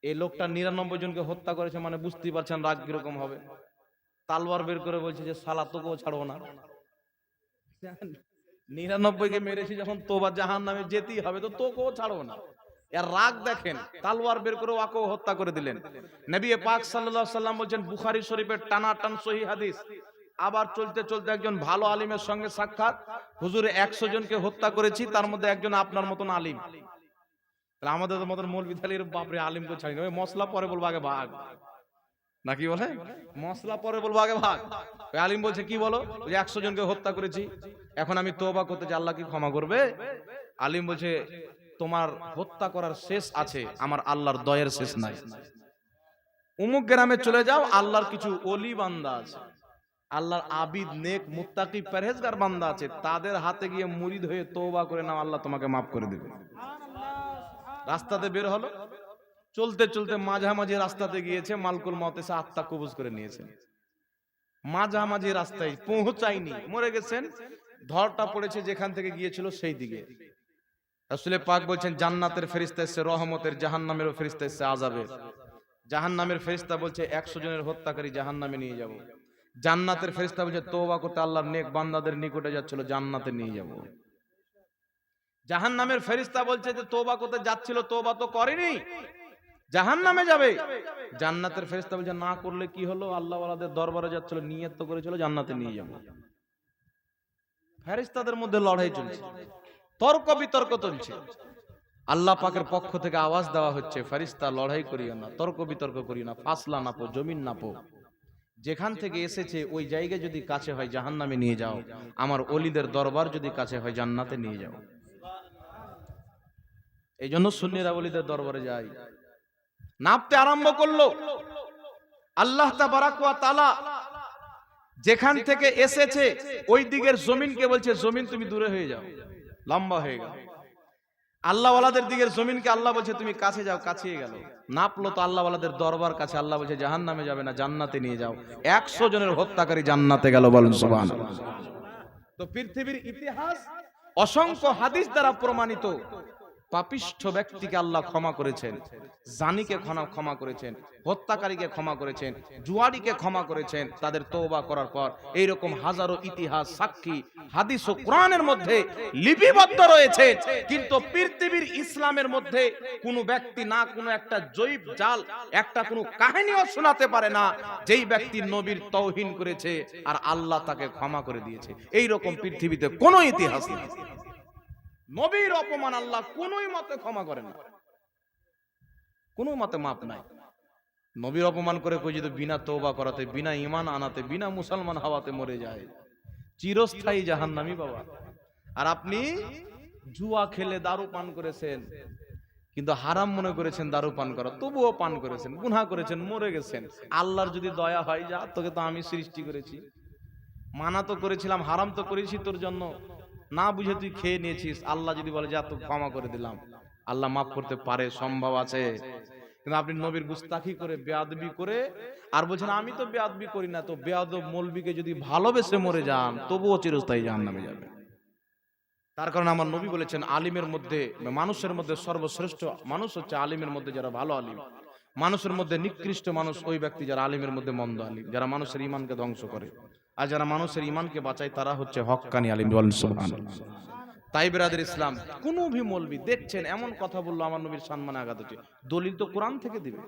এই লোকটা 99 জনকে হত্যা করেছে, মানে বুঝতেই পারছেন রাগ কিরকম হবে। তালওয়ার বের করে বলছে যে শালা তোকেও ছাড়বো না। 99কে মেরেছি যখন, তওবা জাহান্নামে যেতেই হবে, তো তোকেও ছাড়বো না। এর রাগ দেখেন, তালওয়ার বের করে ওকেও হত্যা করে দিলেন। নবী পাক সাল্লাল্লাহু আলাইহি সাল্লাম বলেন, বুখারী শরীফের টানাটান সহিহ হাদিস। আবার চলতে চলতে একজন ভালো আলিমের সঙ্গে সাক্ষাৎ, হুজুর 100 জনকে হত্যা করেছি, তার মধ্যে একজন আপনার মতন আলিম। তাহলে আমাদের মতন মৌলভী থালির বাপরে, আলিমকে ছাড়ি না, মশলা পরে বলবো আগে ভাগ, নাকি বলে মশলা পরে বলবো আগে ভাগ। ওই আলিম বলছে কি বলো? ওই 100 জনকে হত্যা করেছি, এখন আমি তওবা করতে চাই, আল্লাহ কি ক্ষমা করবে? আলিম বলছে তোমার হত্যা করার শেষ আছে, আমার আল্লাহর দয়ের শেষ নাই। অমুক গ্রামে চলে যাও, আল্লাহর কিছু ওলি বান্দা আছে, আল্লাহর আবিদ, নেক, মুত্তাকি, পরহেজগার বান্দা আছে, তাদের হাতে গিয়ে মুরিদ হয়ে তওবা করে নাও, আল্লাহ তোমাকে মাফ করে দেবে। রাস্তাতে বের হলো, চলতে চলতে মাঝামাঝি রাস্তাতে গিয়েছে, মালকুল মউত এসে আত্মা কবজ করে নিয়েছেন। মাঝামাঝি রাস্তায় পৌঁছায়নি, মরে গেছেন। ধরটা পড়েছে যেখান থেকে গিয়েছিল সেই দিকে। রাসূল পাক বলছেন জান্নাতের ফেরেশতা এসে রহমতের, জাহান্নামেরও ফেরেশতা এসে আযাবের। জাহান্নামের ফেরেশতা বলছে 100 জনের হত্যাকারী জাহান্নামে নিয়ে যাব। জান্নাতের ফেরেশতা বলছে তওবা করতে আল্লাহর নেক বান্দাদের নিকটে যাচ্ছিল, জান্নাতে নিয়ে যাব। জাহান্নামের ফেরেশতা বলছে যে তওবা করতে যাচ্ছিল, তওবা তো করেনি, জাহান্নামে যাবে। জান্নাতের ফেরেশতা বলছে না করলে কি হলো, আল্লাহ ওয়ালাদের দরবারে যাচ্ছিল, নিয়ত তো করেছিল জান্নাতে নিয়ে যাব। ফেরেশতাদের মধ্যে লড়াই চলছে, তর্ক বিতর্ক চলছে। আল্লাহ পাকের পক্ষ থেকে আওয়াজ দেওয়া হচ্ছে, ফেরেশতা লড়াই করিও না, তর্ক বিতর্ক করিও না, ফাসলা নাপো, জমিন নাপো, যেখান থেকে এসেছে ওই জায়গায় যদি কাছে হয় জাহান্নামে নিয়ে যাও, আমার ওলিদের দরবার যদি কাছে হয় জান্নাতে নিয়ে যাও। এই জন্য সুন্নিরা ওলিদের দরবারে যায়। নাপতে আরম্ভ করলো। আল্লাহ তাবারাক ওয়া তাআলা যেখান থেকে এসেছে ওই দিকের জমিনকে বলছে জমিন তুমি দূরে হয়ে যাও, লম্বা হয়ে গেল। আল্লাহ ওয়ালাদের দিকের জমিনকে আল্লাহ বলছে তুমি কাছে যাও, কাছে গেল। নাপলো তো আল্লাহ ওয়ালাদের দরবার কাছে, আল্লাহ বলছে জাহান্নামে যাবে না, জান্নাতে নিয়ে যাও। 100 জনের হত্যাকারী জান্নাতে গেল, বলেন সুবহানাল্লাহ। তো পৃথিবীর ইতিহাস অসংখ্য হাদিস দ্বারা প্রমাণিত, পাপিষ্ঠ ব্যক্তিকে আল্লাহ ক্ষমা করেছেন, জানিকে ক্ষমা করেছেন, হত্যাকারীকে ক্ষমা করেছেন, জুয়ারিকে ক্ষমা করেছেন তাদের তওবা করার পর। এইরকম হাজারো ইতিহাস সাক্ষী হাদিস ও কোরআনের মধ্যে লিপিবদ্ধ রয়েছে। কিন্তু পৃথিবীর ইসলামের মধ্যে কোনো ব্যক্তি না কোনো একটা জৈব জাল, একটা কোনো কাহিনীও শোনাতে পারে না যেই ব্যক্তি নবীর তৌহিন করেছে আর আল্লাহ তাকে ক্ষমা করে দিয়েছে। এইরকম পৃথিবীতে কোনো ইতিহাস নেই। নবীর অপমান আল্লাহ কোনোই মতে ক্ষমা করেন না, কোনো মতে মাপ নাই। নবীর অপমান করে কেউ যদি বিনা তওবা করাতে, বিনা ঈমান আনাতে, বিনা মুসলমান হওয়াতে মরে যায়, চিরস্থায়ী জাহান্নামী বাবা। আর আপনি জুয়া খেলে দারু পান করেছেন, কিন্তু হারাম মনে করেছেন দারু পান করা, তবুও পান করেছেন, গুনাহ করেছেন, মরে গেছেন। আল্লাহর যদি দয়া হয়, যা তোকে তো আমি সৃষ্টি করেছি, মানা তো করেছিলাম, হারাম তো করেছি তোর জন্য, না বুঝে তুই খেয়ে নিয়েছিস। আল্লাহ যদি বলে যা তো ক্ষমা করে দিলাম, আল্লাহ মাফ করতে পারে, সম্ভব আছে। কিন্তু আপনি নবীর গুস্তাখি করে, বেয়াদবি করে আর বলছেন আমি তো বেয়াদবি করি না। তো বেয়াদব মৌলবীকে যদি ভালোবেসে মরে যান, তবুও চিরস্থায়ী জাহান্নামে যাবে। তার কারণে আমার নবী বলেছেন আলিমের মধ্যে, মানুষের মধ্যে সর্বশ্রেষ্ঠ মানুষ হচ্ছে আলিমের মধ্যে যারা ভালো আলিম। মানুষের মধ্যে নিকৃষ্ট মানুষ ওই ব্যক্তি যারা আলিমের মধ্যে মন্দ আলিম, যারা মানুষের ঈমানকে ধ্বংস করে। আর যারা মানুষের ঈমানকে বাঁচায় তারা হচ্ছে হক্কানি আলিম, বলেন সুবহানাল্লাহ। তাই বিরাদের ইসলাম, কোন ভি মৌলবী দেখছেন এমন কথা বললো আমার নবীর সম্মানে আঘাত হচ্ছে, দলিল তো কোরআন থেকে দিবে,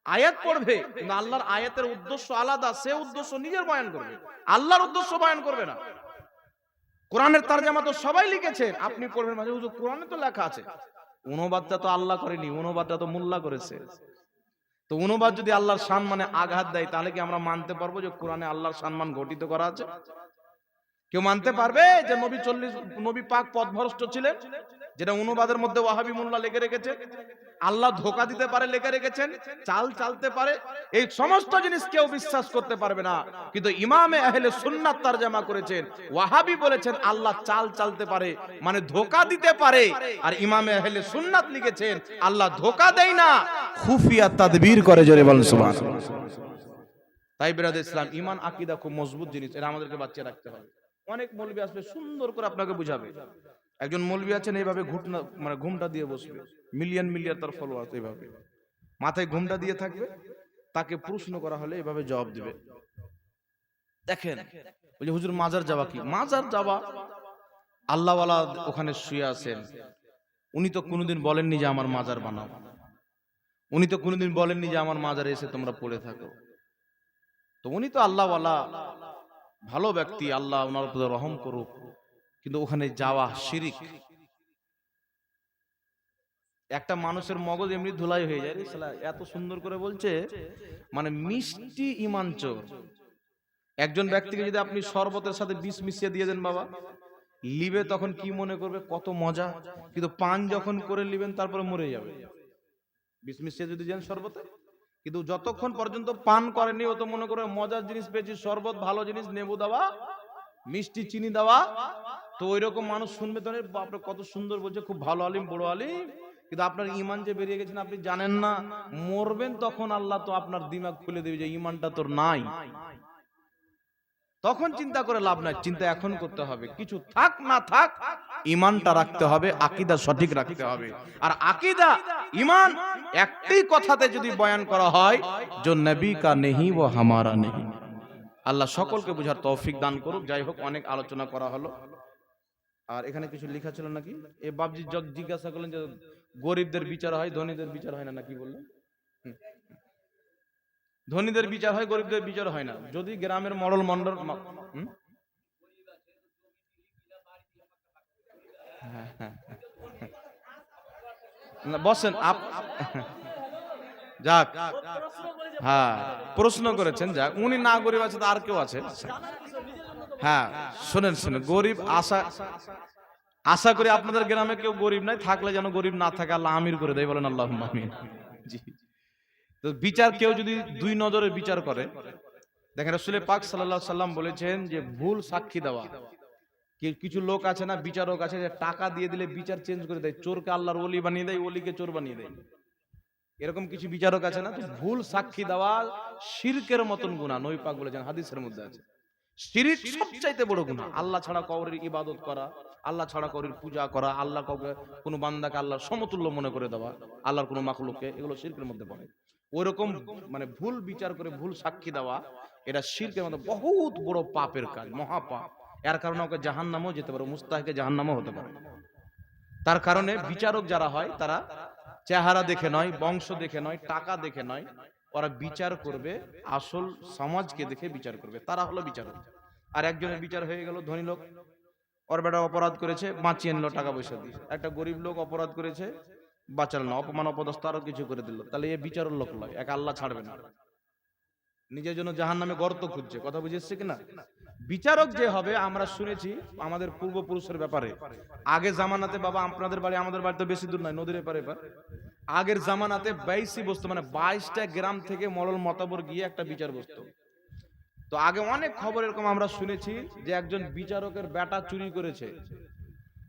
আয়াত পড়বে, কিন্তু আল্লাহর আয়াতের উদ্দেশ্য আলাদা, সে উদ্দেশ্য নিজের বয়ান করবে, আল্লাহর উদ্দেশ্য বয়ান করবে না। কোরআনের তরজমা তো সবাই লিখেছেন, আপনি পড়বেন মাঝে হুজুর কোরআনে তো লেখা আছে। অনুবাদটা তো আল্লাহ করেনি, অনুবাদটা তো মোল্লা করেছে। তো অনুবাদ যদি আল্লাহর সম্মানে আঘাত দেয়, তাহলে কি আমরা মানতে পারবো যে কোরআনে আল্লাহর সম্মান ঘটিত করা আছে? কেউ মানতে পারবে যে নবী পাক পথভ্রষ্ট ছিলেন, যেটা অনুবাদের মধ্যে ওয়াহাবি মোল্লা লিখে রেখেছে? আল্লাহ ধোঁকা দিতে পারে লিখে রেখেছেন, চাল চালতে পারে, এই সমস্ত জিনিস কেউ বিশ্বাস করতে পারবে না। কিন্তু ইমামে আহলে সুন্নাত তরজমা করেছেন, ওয়াহাবি বলেছেন আল্লাহ চাল চালতে পারে, মানে ধোঁকা দিতে পারে। আর ইমামে আহলে সুন্নাত লিখেছেন আল্লাহ ধোঁকা দেয় না, খুফিয়া তাদবীর করে, জোরে বলেন সুবহানাল্লাহ। তাই বিরাদর ইসলাম, ঈমান আকীদা খুব মজবুত জিনিস, এটা আমাদেরকে বাঁচিয়ে রাখতে হবে। অনেক মৌলবী আসবে সুন্দর করে আপনাকে বুঝাবে। একজন মৌলবী আছেন এইভাবে ঘুটনা মানে ঘুমটা দিয়ে বসবে, মিলিয়ন মিলিয়ন তার ফলোয়ার, এইভাবে মাথায় ঘুমটা দিয়ে থাকবে, তাকে প্রশ্ন করা হলে এইভাবে জবাব দিবে। দেখেন ওই যে হুজুর মাজার যাওয়া কি? মাজার যাওয়া, আল্লাহ ওয়ালা ওখানে শুয়ে আছেন, উনি তো কোনোদিন বলেননি যে আমার মাজার বানাও, উনি তো কোনোদিন বলেননি যে আমার মাজারে এসে তোমরা পড়ে থাকো। তো উনি তো আল্লাহ ওয়ালা, ভালো ব্যক্তি, আল্লাহ ওনার উপর রহম করুক, কিন্তু ওখানে যাওয়া শিরিক। একটা মানুষের মগজ এমনি ধুলাই হয়ে যায়, এত সুন্দর করে বলছে, মানে মিষ্টি ঈমান চোর। একজন ব্যক্তিকে যদি আপনি শরবতের সাথে বিষ মিশিয়ে দিয়ে দেন বাবা, লিবে তখন কি মনে করবে কত মজা, কিন্তু পান যখন করে লিবেন তারপরে মরে যাবে। বিষ মিশিয়ে যদি দেন শরবতে, কিন্তু যতক্ষণ পর্যন্ত পান করেনি ও তো মনে করে মজার জিনিস পেয়েছি, শরবত ভালো জিনিস, নেবু দেওয়া, মিষ্টি চিনি দেওয়া। তো ওই রকম মানুষ শুনবে তো বাপরে কত সুন্দর বলছে, খুব ভালো আলিম, বড় আলিম, কিন্তু আপনার ঈমান যে বেরিয়ে গেছেন আপনি জানেন না। মরবেন তখন আল্লাহ তো আপনার দিমাগ খুলে দেবে যে ঈমানটা তোর নাই। তখন চিন্তা করে লাভ নাই, চিন্তা এখন করতে হবে, কিছু থাক না থাক ঈমানটা রাখতে হবে, আকীদা সঠিক রাখতে হবে। আর আকীদা ঈমান একটি কথাতে যদি বয়ান করা হয়, যে নবী কা নেহি ও হামারা নেহি। আল্লাহ সকলকে বুঝার তৌফিক দান করুক। যাই হোক, অনেক আলোচনা করা হলো। আর এখানে কিছু লেখা ছিল নাকি, এ বাবজি জিজ্ঞাসা করলেন যে গরিবদের বিচার হয়, ধনীদের বিচার হয় না, নাকি বললেন? ধনীদের বিচার হয়, গরিবদের বিচার হয় না। যদি গ্রামের মডল মন্ডল বসেন যাক, হ্যাঁ প্রশ্ন করেছেন, যাক উনি না গরিব আছে তো আর কেউ আছে? হ্যাঁ শোনেন শোনেন, গরিব আশা করি আপনাদের গ্রামে কেউ গরিব নাই, থাকলে যেন গরিব না থাকে আল্লাহ আমির করে দেয়, বলেন আল্লাহুম্মা আমিন। জি, তো বিচার কেউ যদি দুই নজরে বিচার করে, দেখেন রাসূল পাক সাল্লাল্লাহু আলাইহি সাল্লাম বলেছেন যে ভুল সাক্ষী দেওয়া, কিছু লোক আছে না, বিচারক আছে, যে টাকা দিয়ে দিলে বিচার চেঞ্জ করে দেয়, চোরকে আল্লাহর ওলি বানিয়ে দেয়, ওলিকে চোর বানিয়ে দেয়। এরকম কিছু বিচারক আছে না। তো ভুল সাক্ষী দেওয়া শিরকের মতন গুনাহ, নবী পাক বলেছেন, হাদিসের মধ্যে আছে। শিরক সবচাইতে বড় গুনাহ। আল্লাহ ছাড়া কাউরির ইবাদত করা, আল্লাহ ছাড়া কাউরির পূজা করা, আল্লাহ কাউকে কোনো বান্দাকে আল্লাহর সমতুল্য মনে করে দেওয়া, আল্লাহর কোনো মাখলুককে, এগুলো শিরকের মধ্যে পড়ে। ওইরকম মানে ভুল বিচার করে ভুল সাক্ষী দেওয়া, এটা শিরকের মধ্যে বহুত বড় পাপের কাজ, মহাপাপ। এর কারণে ওকে জাহান্নামেও যেতে পারে, মুস্তাহিকে জাহান্নামও হতে পারে। তার কারণে বিচারক যারা হয় তারা চেহারা দেখে নয়, বংশ দেখে নয়, টাকা দেখে নয়, ওরা বিচার করবে আসল সমাজকে দেখে বিচার করবে, তারা হলো বিচারক। আর একজনের বিচার হয়ে গেল, ধনী লোক ওর বেটা অপরাধ করেছে, বাঁচিয়ে নিল টাকা পয়সা দিয়ে। একটা গরিব লোক অপরাধ করেছে, বাঁচাল না, অপমান অপদস্থ আরো কিছু করে দিল, তাহলে এ বিচারের লোক নয়, এক আল্লাহ ছাড়বে না, নিজের জন্য জাহান্নামে গর্ত খুঁজছে। কথা বুঝেছে কিনা? বিচারক যে হবে, আমরা শুনেছি আমাদের পূর্বপুরুষের ব্যাপারে, আগে জামানাতে, বাবা আপনাদের বাড়ি আমাদের বাড়ি তো বেশি দূর নয়, নদীর এপারে এপার, আগের জামানাতে 22ই বসতো, মানে 22টা গ্রাম থেকে মরল মতাবর গিয়ে একটা বিচার বসতো। তো আগে অনেক খবর এরকম আমরা শুনেছি যে একজন বিচারকের বেটা চুরি করেছে,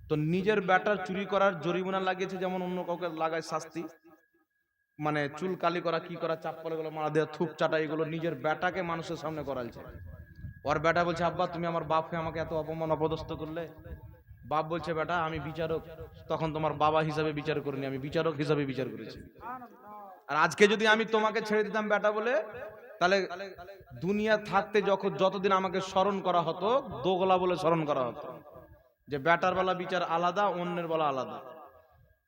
তো নিজের বেটার চুরি করার জরিমানা লাগিয়েছে, যেমন অন্য কাউকে লাগায় শাস্তি, মানে চুল কালি করা, কি করা, চাপ্পলে গুলো মারা দেওয়া, থুপ চাটা, এগুলো নিজের বেটাকে মানুষের সামনে করালছে। ওর বেটা বলছে, আব্বা তুমি আমার বাপকে আমাকে এত অপমান অপদস্থ করলে। বাপ বলছে, বেটা আমি বিচারক, তখন তোমার বাবা হিসাবে বিচার করিনি, আমি বিচারক হিসাবে বিচার করেছি। আর আজকে যদি আমি তোমাকে ছেড়ে দিতাম বেটা বলে, তাহলে দুনিয়া থাকতে যতদিন আমাকে স্মরণ করা হতো, দোগলা বলে স্মরণ করা হতো, যে বেটার বেলা বিচার আলাদা, অন্যের বেলা আলাদা।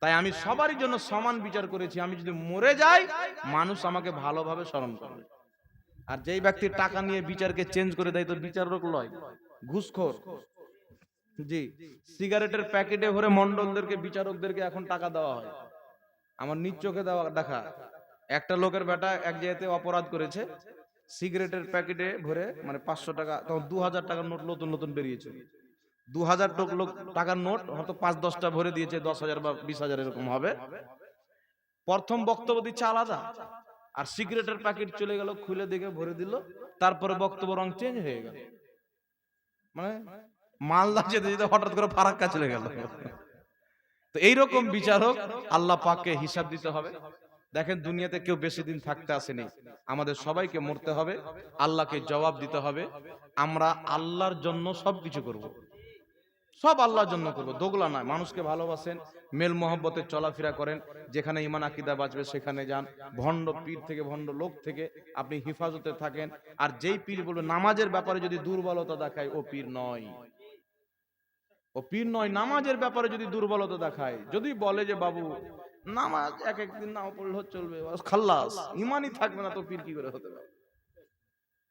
তাই আমি সবারই জন্য সমান বিচার করেছি, আমি যদি মরে যাই মানুষ আমাকে ভালোভাবে স্মরণ করবে। আর যেই ব্যক্তি টাকা নিয়ে বিচারকে চেঞ্জ করে দেয়, তো বিচারক লয়, ঘুষখোর। জি, সিগারেটের প্যাকেটে ভরে মন্ডলদেরকে, বিচারকদেরকে এখন টাকা দেওয়া হয়। আমার নিজ চোখে দেখা, একটা লোকের বেটা এক জায়গাতে অপরাধ করেছে, সিগারেটের প্যাকেটে ভরে, মানে 500 টাকা, তখন 2000 টাকার নোট নতুন নতুন বেরিয়েছে, 2000 টাকার নোট হয়তো 5-10টা ভরে দিয়েছে, 10,000 বা 20,000 এরকম হবে। প্রথম বক্তব্য দিচ্ছে আলাদা, আর সিগারেটের প্যাকেট চলে গেল, খুলে দেখে ভরে দিল, তারপরে বক্তব্য রং চেঞ্জ হয়ে গেল, মানে মালদা যেতে যেতে হঠাৎ করে ফারাক্কা চলে গেল। তো এইরকম বিচারক আল্লাহ পাককে হিসাব দিতে হবে। দেখেন দুনিয়াতে কেউ বেশি দিন থাকতে আসেনি, আমাদের সবাইকে মরতে হবে, আল্লাহকে জবাব দিতে হবে। আমরা আল্লাহর জন্য সবকিছু করব, সব আল্লাহর জন্য করব, দোগলা নয়। মানুষকে ভালোবাসেন, মেল মহব্বতে চলাফেরা করেন, যেখানে ঈমান আকীদা বাঁচবে সেখানে যান। ভণ্ড পীর থেকে, ভণ্ড লোক থেকে আপনি হেফাজতে থাকেন। আর যেই পীর বলবে নামাজের ব্যাপারে যদি দুর্বলতা দেখায়, ও পীর নয়, ও পীর নয়। নামাজের ব্যাপারে যদি দুর্বলতা দেখায়, যদি বলে যে বাবু নামাজ এক একদিন নাও পড়লেও চলবে, খাল্লাস, ঈমানই থাকবে না, তো পীর কি করে হতে পারে?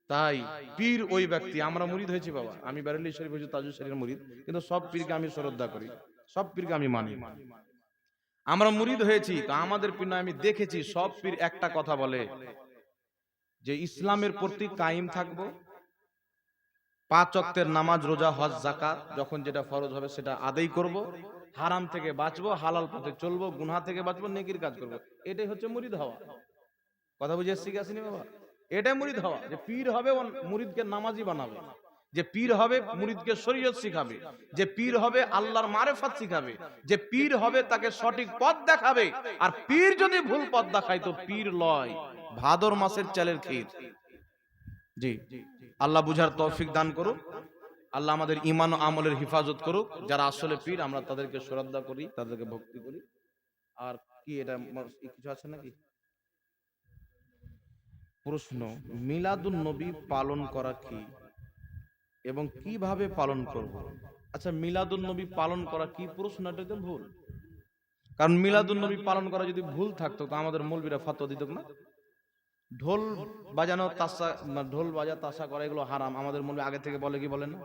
তাই পীর ওই ব্যক্তি, আমরা মুরিদ হয়েছি বাবা, আমি বেরেলি শরীফ হয়েছি, তাজুল শরীফের মুরিদ, কিন্তু সব পীরকে আমি শ্রদ্ধা করি, সব পীরকে আমি মানি। আমরা মুরিদ হয়েছি, তো আমাদের পীর নয়। আমি দেখেছি সব পীর একটা কথা বলে, যে ইসলামের প্রতি কায়েম থাকবো, 5 ওয়াক্তের নামাজ, রোজা, হজ, যাকাত, যখন যেটা ফরজ হবে সেটা আদায় করব, হারাম থেকে বাঁচবো, হালাল পথে চলবো, গুনাহ থেকে বাঁচবো, নেকির কাজ করব। এটাই হচ্ছে মুরিদ হওয়া। কথা বুঝে এসছি কি আসেনি বাবা? এটাই মুরিদ হওয়া। যে পীর হবে ও মুরিদকে নামাজি বানাবে, যে পীর হবে মুরিদকে শরীয়ত শিখাবে, যে পীর হবে আল্লাহর মারেফত শিখাবে, যে পীর হবে তাকে সঠিক পথ দেখাবে। আর পীর যদি ভুল পথ দেখায়, তো পীর লয়, ভাদর মাসের চালের ক্ষীর। জি, আল্লাহ বুঝার তৌফিক দান করুক, আল্লাহ আমাদের ঈমান ও আমলের হেফাজত করুক। যারা আসলে পীর আমরা তাদেরকে শ্রদ্ধা করি, তাদেরকে ভক্তি করি। আর কি এটা কিছু আছে নাকি? প্রশ্ন, মিলাদুন নবী পালন করা কি এবং কিভাবে পালন করব? আচ্ছা, মিলাদুন নবী পালন করা কি? প্রশ্নটা তো ভুল। কারণ মিলাদুন নবী পালন করা যদি ভুল থাকতো, তো আমাদের মৌলবীরা ফতোয়া দিত না। ঢোল বাজানো, তাসা, ঢোল বাজা তাসা করা, এগুলো হারাম, আমাদের মৌলবী আগে থেকে বলে কি বলেন না?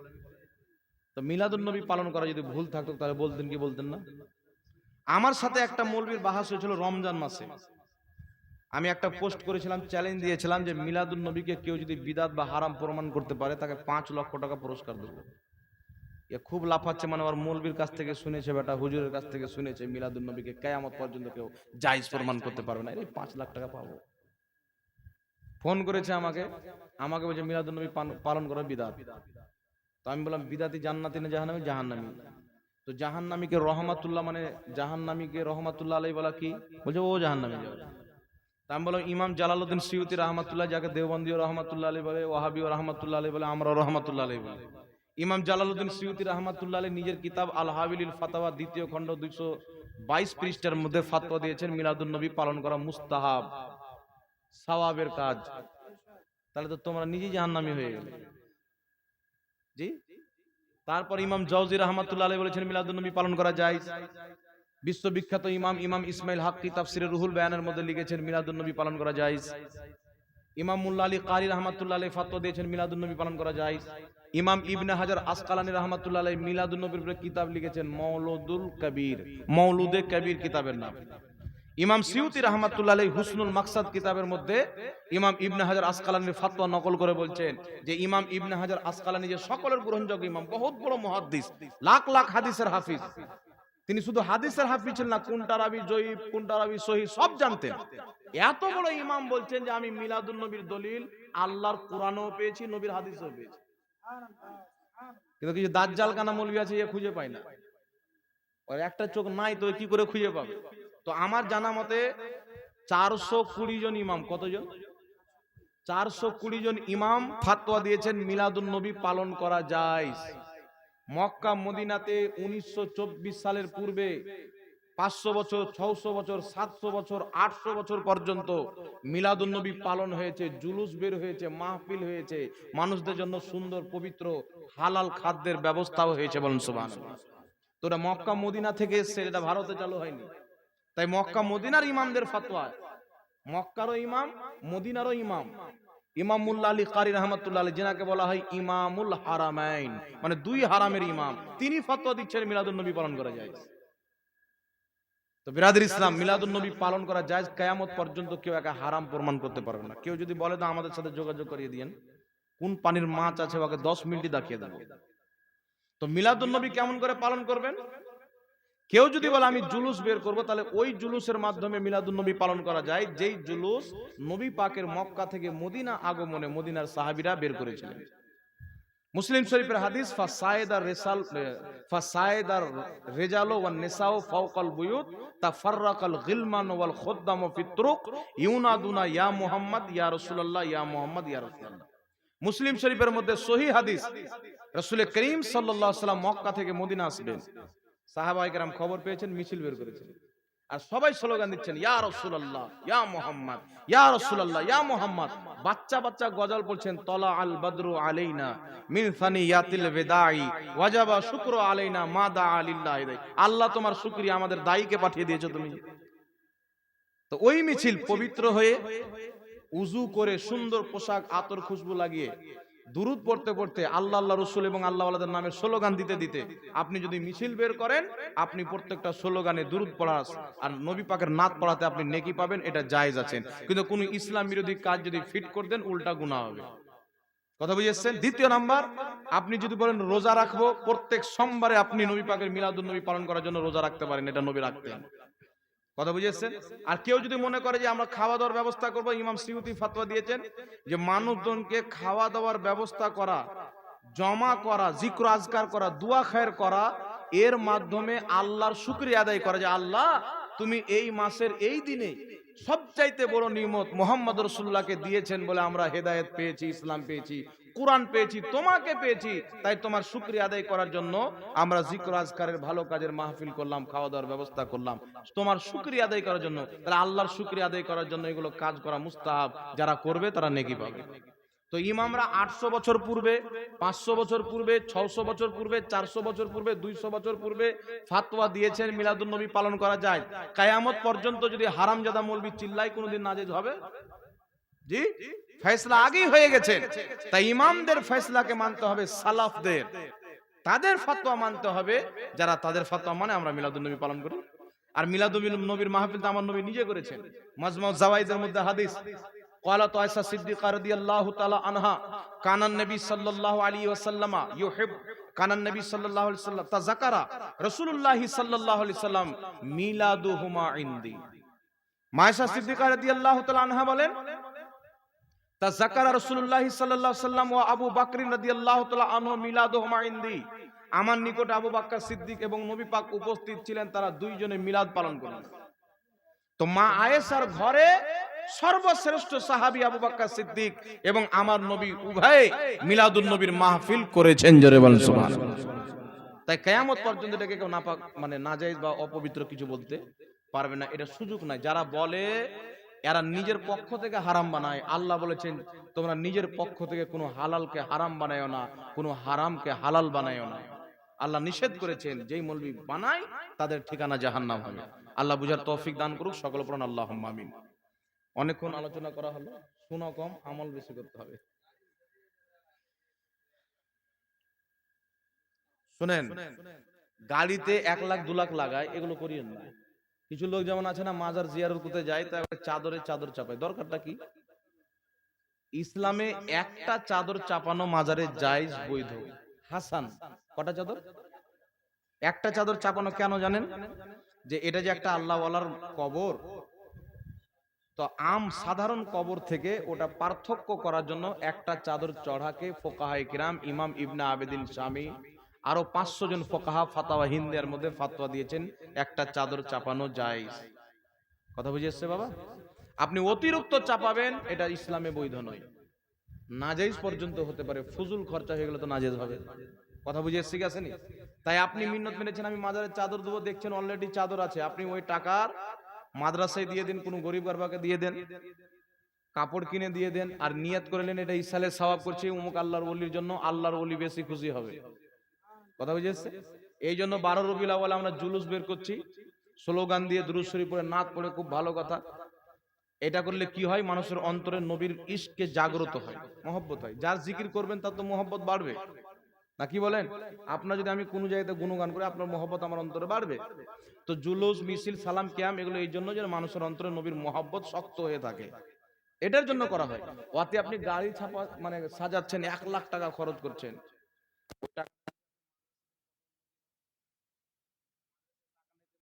তো মিলাদুন নবী পালন করা যদি ভুল থাকতো, তাহলে বলতেন কি বলতেন না? আমার সাথে একটা মৌলবীর বাহাস হয়েছিল রমজান মাসে। আমি একটা পোস্ট করেছিলাম, চ্যালেঞ্জ দিয়েছিলাম যে মিলাদুন নবীকে কেউ যদি বিদাত বা হারাম প্রমাণ করতে পারে, তাকে 5 লক্ষ টাকা পুরস্কার দেবো। এ খুব লাফাচ্ছে, মানে ওর মৌলবীর কাছ থেকে শুনেছে, বেটা হুজুরের কাছ থেকে শুনেছে মিলাদুন নবীকে কিয়ামত পর্যন্ত কেউ জায়েজ প্রমাণ করতে পারবে না, এই 5 লাখ টাকা পাবো। ফোন করেছে আমাকে বলছে মিলাদুন নবী পালন করা বিদআত। তো আমি বললাম বিদাতি জান্নাতি না জাহান্নামী? জাহান্নামী। তো জাহান্নামীকে রহমাতুল্লাহ মানে জাহান্নামীকে রহমাতুল্লাহ আলাইহি বলা কি? বলছে ও জাহান্নামী যাবে। তা আমি বললাম ইমাম জালালউদ্দিন সিয়ুতি রাহমাতুল্লাহ, যাকে দেওবন্দিও রহমাতুল্লাহ আলাইহি বলে, ওয়াহাবিও রহমাতুল্লাহ আলাইহি বলে, আমরা রহমাতুল্লাহ আলাইহি বলি। ইমাম জালালউদ্দিন সিয়ুতি রাহমাতুল্লাহ আলাইহি নিজের কিতাব আল হাবিলিল ফাতাওয়া দ্বিতীয় খণ্ড 222 পৃষ্ঠার মধ্যে ফতোয়া দিয়েছেন মিলাদুন নবী পালন করা মুস্তাহাব, সওয়াবের কাজ। তাহলে তো তোমরা নিজেই জাহান্নামী হয়ে গেলে। জি। তারপর ইমাম জাওজি রাহমাতুল্লাহ আলাইহি বলেছেন মিলাদুন নবী পালন করা জায়েজ। বিশ্ববিখ্যাত ইমাম ইসমাইল হাক্কি তাফসিরে রুহুল বায়ানের মধ্যে লিখেছেন মিলাদুন নবী পালন করা জায়েজ। ইমাম মুল্লা আলী কারি রাহমাতুল্লাহ আলাইহি ফতোয়া দিয়েছেন মিলাদুন নবী পালন করা জায়েজ। ইমাম ইবনে হাজার আসকালানী রাহমাতুল্লাহ আলাইহি মিলাদুন নবীর উপরে কিতাব লিখেছেন মওলুদুল কবির, মওলুদে কবির কিতাবের নাম। ইমাম সিয়ুতি রাহমাতুল্লাহ আলাইহি হুসনুল মাকসাদ কিতাবের মধ্যে ইমাম ইবনে হাজার আসকালানীর ফতোয়া নকল করে বলছেন যে ইমাম ইবনে হাজার আসকালানী যে সকলের গ্রহণযোগ্য ইমাম, বহুত বড় মুহাদ্দিস, লাখ লাখ হাদিসের হাফিজ। তিনি শুধু হাদিসের হাফিজ ছিলেন না, কোনটা রাবি জয়ীফ, কোনটা রাবি সহিহ সব জানতেন। এত বড় ইমাম বলছেন যে আমি মিলাদুন নবীর দলিল আল্লাহর কোরআনও পেয়েছি, নবীর হাদিসও পেয়েছি। কিন্তু কিছু দাজ্জাল কানা মৌলবি আছে, এ খুঁজে পায় না। ওর একটা চোখ নাই তো কি করে খুঁজে পাবে? তো আমার জানা মতে 420 জন ইমাম, কতজন? 420 জন ইমাম ফতোয়া দিয়েছেন মিলাদুন নবী পালন করা যায়। মক্কা মদিনাতে 1924 সালের পূর্বে 500 বছর, 600 বছর, 700 বছর, 800 বছর পর্যন্ত মিলাদুন নবী পালন হয়েছে, জুলুস বের হয়েছে, মাহফিল হয়েছে, মানুষদের জন্য সুন্দর পবিত্র হালাল খাদ্যের ব্যবস্থাও হয়েছে। বলুন সুবহানাল্লাহ। তো এটা মক্কা মদিনা থেকে এসেছে, এটা ভারতে চালু হয়নি। তাই মক্কা মদিনার ইমামদের ফতোয়া, মক্কারও ইমাম, মদিনারও ইমাম, ইমাম মুল্লা আলী কারি রাহমাতুল্লাহ আলাইহি, যেনাকে বলা হয় ইমামুল হারামাইন, মানে দুই হারামের ইমাম, তিনি ফতোয়া দিচ্ছেন মিলাদুন নবী পালন করা যায়। তো বিরাদর ইসলাম, মিলাদুন নবী পালন করা যায়, কিয়ামত পর্যন্ত কেউ একা হারাম প্রমাণ করতে পারবে না। কেউ যদি বলে না আমাদের সাথে যোগাযোগ করিয়ে দিয়েন, কোন পানির মাছ আছে ওকে 10 মিনিটই দেখিয়ে দেব। তো মিলাদুন নবী কেমন করে পালন করবেন? কেউ যদি বলে আমি জুলুস বের করব, তাহলে ওই জুলুসের মাধ্যমে মিলাদুন নবী পালন করা যায় যেই জুলুস নবী পাকের মক্কা থেকে মদিনা আগমনে মদিনার সাহাবীরা বের করেছিলেন। মুসলিম শরীফের হাদিস ফাসায়দার রিজালু ওয়ান নিসাউ ফাওকাল বুয়ুত তাফাররাকাল গিলমান ওয়াল খুদ্দামু ফিত তুরুক ইউনাদুনা ইয়া মুহাম্মদ ইয়া রাসূলুল্লাহ ইয়া মুহাম্মদ ইয়া রাসূলুল্লাহ। মুসলিম শরীফের মধ্যে সহিহ হাদিস, রাসূল করিম সাল্লাল্লাহু আলাইহি ওয়াসাল্লাম মক্কা থেকে মদিনা আসবেন, সাহাবায়ে কেরাম খবর পেয়েছেন, মিছিল বের করেছেন, আর সবাই স্লোগান দিচ্ছেন ইয়া রাসূলুল্লাহ ইয়া মুহাম্মদ ইয়া রাসূলুল্লাহ ইয়া মুহাম্মদ। বাচ্চা বাচ্চা গজল পড়ছেন, তলা আল বদরু আলাইনা মিন সানিয়াতিল বিদাই ওয়াজাবা শুকরু আলাইনা মা দা লিল্লাহি দাই। আল্লাহ তোমার শুকরিয়া, আমাদের দায়ীকে পাঠিয়ে দিয়েছো তুমি। তো ওই মিছিল পবিত্র হয়ে উযু করে সুন্দর পোশাক আতর খুশবু লাগিয়ে দুরূদ পড়তে পড়তে আল্লাহ আল্লাহ রাসূল এবং আল্লাহ ওয়ালাদের নামে স্লোগান দিতে দিতে আপনি যদি মিছিল বের করেন, আপনি প্রত্যেকটা স্লোগানে দুরূদ পড়া আর নবী পাকের নাত পড়াতে আপনি নেকি পাবেন, এটা জায়েজ আছে। কিন্তু কোন ইসলাম বিরোধী কাজ যদি ফিট করে দেন, উল্টা গুনাহ হবে। কথা বুঝেছেন? দ্বিতীয় নাম্বার, আপনি যদি বলেন রোজা রাখবো, প্রত্যেক সোমবারে আপনি নবী পাকের মিলাদুন নবী পালন করার জন্য রোজা রাখতে পারেন, এটা নবী রাখতেন। কথা বুঝেছেন? আর কেউ যদি মনে করে যে আমরা খাওয়া দাওয়ার ব্যবস্থা করব, ইমাম সিয়ুতি ফতোয়া দিয়েছেন যে মানুষজনকে খাওয়া দাওয়ার ব্যবস্থা করা, জমা করা, জিক্র আজকার করা, দোয়া খায়ের করা, এর মাধ্যমে আল্লাহর শুকরিয়া আদায় করা, যে আল্লাহ তুমি এই মাসের এই দিনে সবচাইতে বড় নিয়ামত মুহাম্মদ রাসূলুল্লাহকে দিয়েছেন বলে আমরা হেদায়েত পেয়েছি, ইসলাম পেয়েছি, কোরআন পেয়েছি, তোমাকে পেয়েছি, তাই তোমার শুকরিয়া আদায় করার জন্য আমরা জিক্র আজকারের ভালো কাজের মাহফিল করলাম, খাওয়া দাওয়ার ব্যবস্থা করলাম, তোমার শুকরিয়া আদায় করার জন্য। তাহলে আল্লাহর শুকরিয়া আদায় করার জন্য এগুলো কাজ করা মুস্তাহাব, যারা করবে তারা নেকি পাবে। তো ইমামরা 800 বছর পূর্বে, 500 বছর পূর্বে, 600 বছর পূর্বে, 400 বছর পূর্বে, 200 বছর পূর্বে ফতোয়া দিয়েছেন মিলাদুন নবী পালন করা যায়। কিয়ামত পর্যন্ত যদি হারামজাদা মৌলবি চিল্লাই, কোনোদিন নাজেজ হবে? জি, ফয়সালা আগেই হয়ে গেছে। তাই ইমামদের ফয়সালাকে মানতে হবে, সালাফদের তাদের ফতোয়া মানতে হবে, যারা তাদের ফতোয়া মানে আমরা মিলাদুন নবী পালন করি। আর মিলাদুন নবীর মাহফিল তো আমার নবী নিজে করেছেন। মাজমু জাওয়াইদের মধ্যে হাদিস, قالت عائشة الصديقة رضي الله تعالى عنها كان النبي صلى الله عليه وسلم يحب كان النبي صلى الله عليه وسلم تذكر رسول الله صلى الله عليه وسلم মিলাদুহুমা عندي। আয়েশা সিদ্দিকা রাদিয়াল্লাহু তাআলা আনহা বলেন, তা যাকারা রাসূলুল্লাহ সাল্লাল্লাহু আলাইহি সাল্লাম ওয়া আবু বকর রাদিয়াল্লাহু তাআলা আনহু মিলাদুহুমা ইনদি, আমার নিকটে আবু বকর সিদ্দিক এবং নবী পাক উপস্থিত ছিলেন, তারা দুইজনে মিলাদ পালন করলেন। তো মা আয়েশার ঘরে সর্বশ্রেষ্ঠ সাহাবী আবু বকর সিদ্দিক এবং আমার নবী উভয়ে মিলাদুন নবীর মাহফিল করেছেন। জোরে বলেন সুবহানাল্লাহ। তাই কিয়ামত পর্যন্ত এটাকে কেউ নাপাক মানে নাজায়েজ বা অপবিত্র কিছু বলতে পারবে না, এটা সুযোগ নাই। যারা বলে এরা নিজের পক্ষ থেকে হারাম বানায়। আল্লাহ বলেছেন তোমরা নিজের পক্ষ থেকে কোনো হালালকে হারাম বানায়ো না, কোনো হারামকে হালাল বানায়ো না। আল্লাহ নিষেধ করেছেন, যেই মৌলবি বানায় তাদের ঠিকানা জাহান্নাম হবে। আল্লাহ বুঝার তৌফিক দান করুক, সকল পড়ুন আল্লাহুম্মা আমিন। অনেকক্ষণ আলোচনা করা হলো, শোনা কম, আমল বেশি করতে হবে। শুনেন, গাড়িতে 1 লাখ 2 লাখ লাগায়, এগুলো করিয়েন না। কিছু লোক যেমন আছে না, মাজার জিয়ারত করতে যায় তা চাদরে চাদর চাপায়, দরকারটা কি? ইসলামে একটা চাদর চাপানো মাজারে জায়েজ, বৈধ, হাসান। কটা চাদর? একটা চাদর চাপানো কেন জানেন? যে এটা যে একটা আল্লাহ ওয়ালার কবর, তো সাধারণ কবর থেকে ওটা পার্থক্য করার জন্য একটা চাদর চড়াকে ফোকাহায়ে কিরাম, ইমাম ইবনে আবেদিন শামী আরো 500 জন ফোকাহা ফাতাওয়া হিন্দের মধ্যে ফতোয়া দিয়েছেন একটা চাদর চাপানো জায়েজ। কথা বুঝে এসছে বাবা? আপনি অতিরিক্ত চাপাবেন, এটা ইসলামে বৈধ নয়, নাজায়েজ পর্যন্ত হতে পারে, ফুজুল খরচা হয়ে গেলে তো নাজায়েজ হবে। কথা বুঝে এসছে কি আসেনি? তাই আপনি মিন্নত মেনেছেন আমি মাজারে চাদর দেবো, দেখছেন অলরেডি চাদর আছে, আপনি ওই টাকার মাদ্রাসায় দিয়ে দেন, কোনো গরিব গরবাকে দিয়ে দেন, কাপড় কিনে দিয়ে দেন, আর নিয়ত করলেন এটা ইসালে সওয়াব করছে উমুক আল্লাহর ওলির জন্য, আল্লাহর ওলি বেশি খুশি হবে। কথা বুঝে এসছে? এই জন্য 12 রবিউল আউয়াল আমরা জুলুস বের করছি, স্লোগান দিয়ে, দুরূদ শরীফ পড়ে, নাত পড়ে, খুব ভালো কথা। এটা করলে কি হয়? মানুষের অন্তরে নবীর ইশকে জাগ্রত হয়, মহব্বত হয়। যার জিকির করবেন তার তো মহব্বত বাড়বে, না কি বলেন? আপনার যদি আমি কোনো জায়গাতে গুণগান করি, আপনার মহব্বত আমার অন্তরে বাড়বে। তো জুলুস, মিছিল, সালাম, কিয়াম এগুলো এই জন্য যে মানুষের অন্তরে নবীর মহব্বত শক্ত হয়ে থাকে, এটার জন্য করা হয়। ওতে আপনি গাড়ি ছাপা মানে সাজাচ্ছেন, 1 লাখ টাকা খরচ করছেন,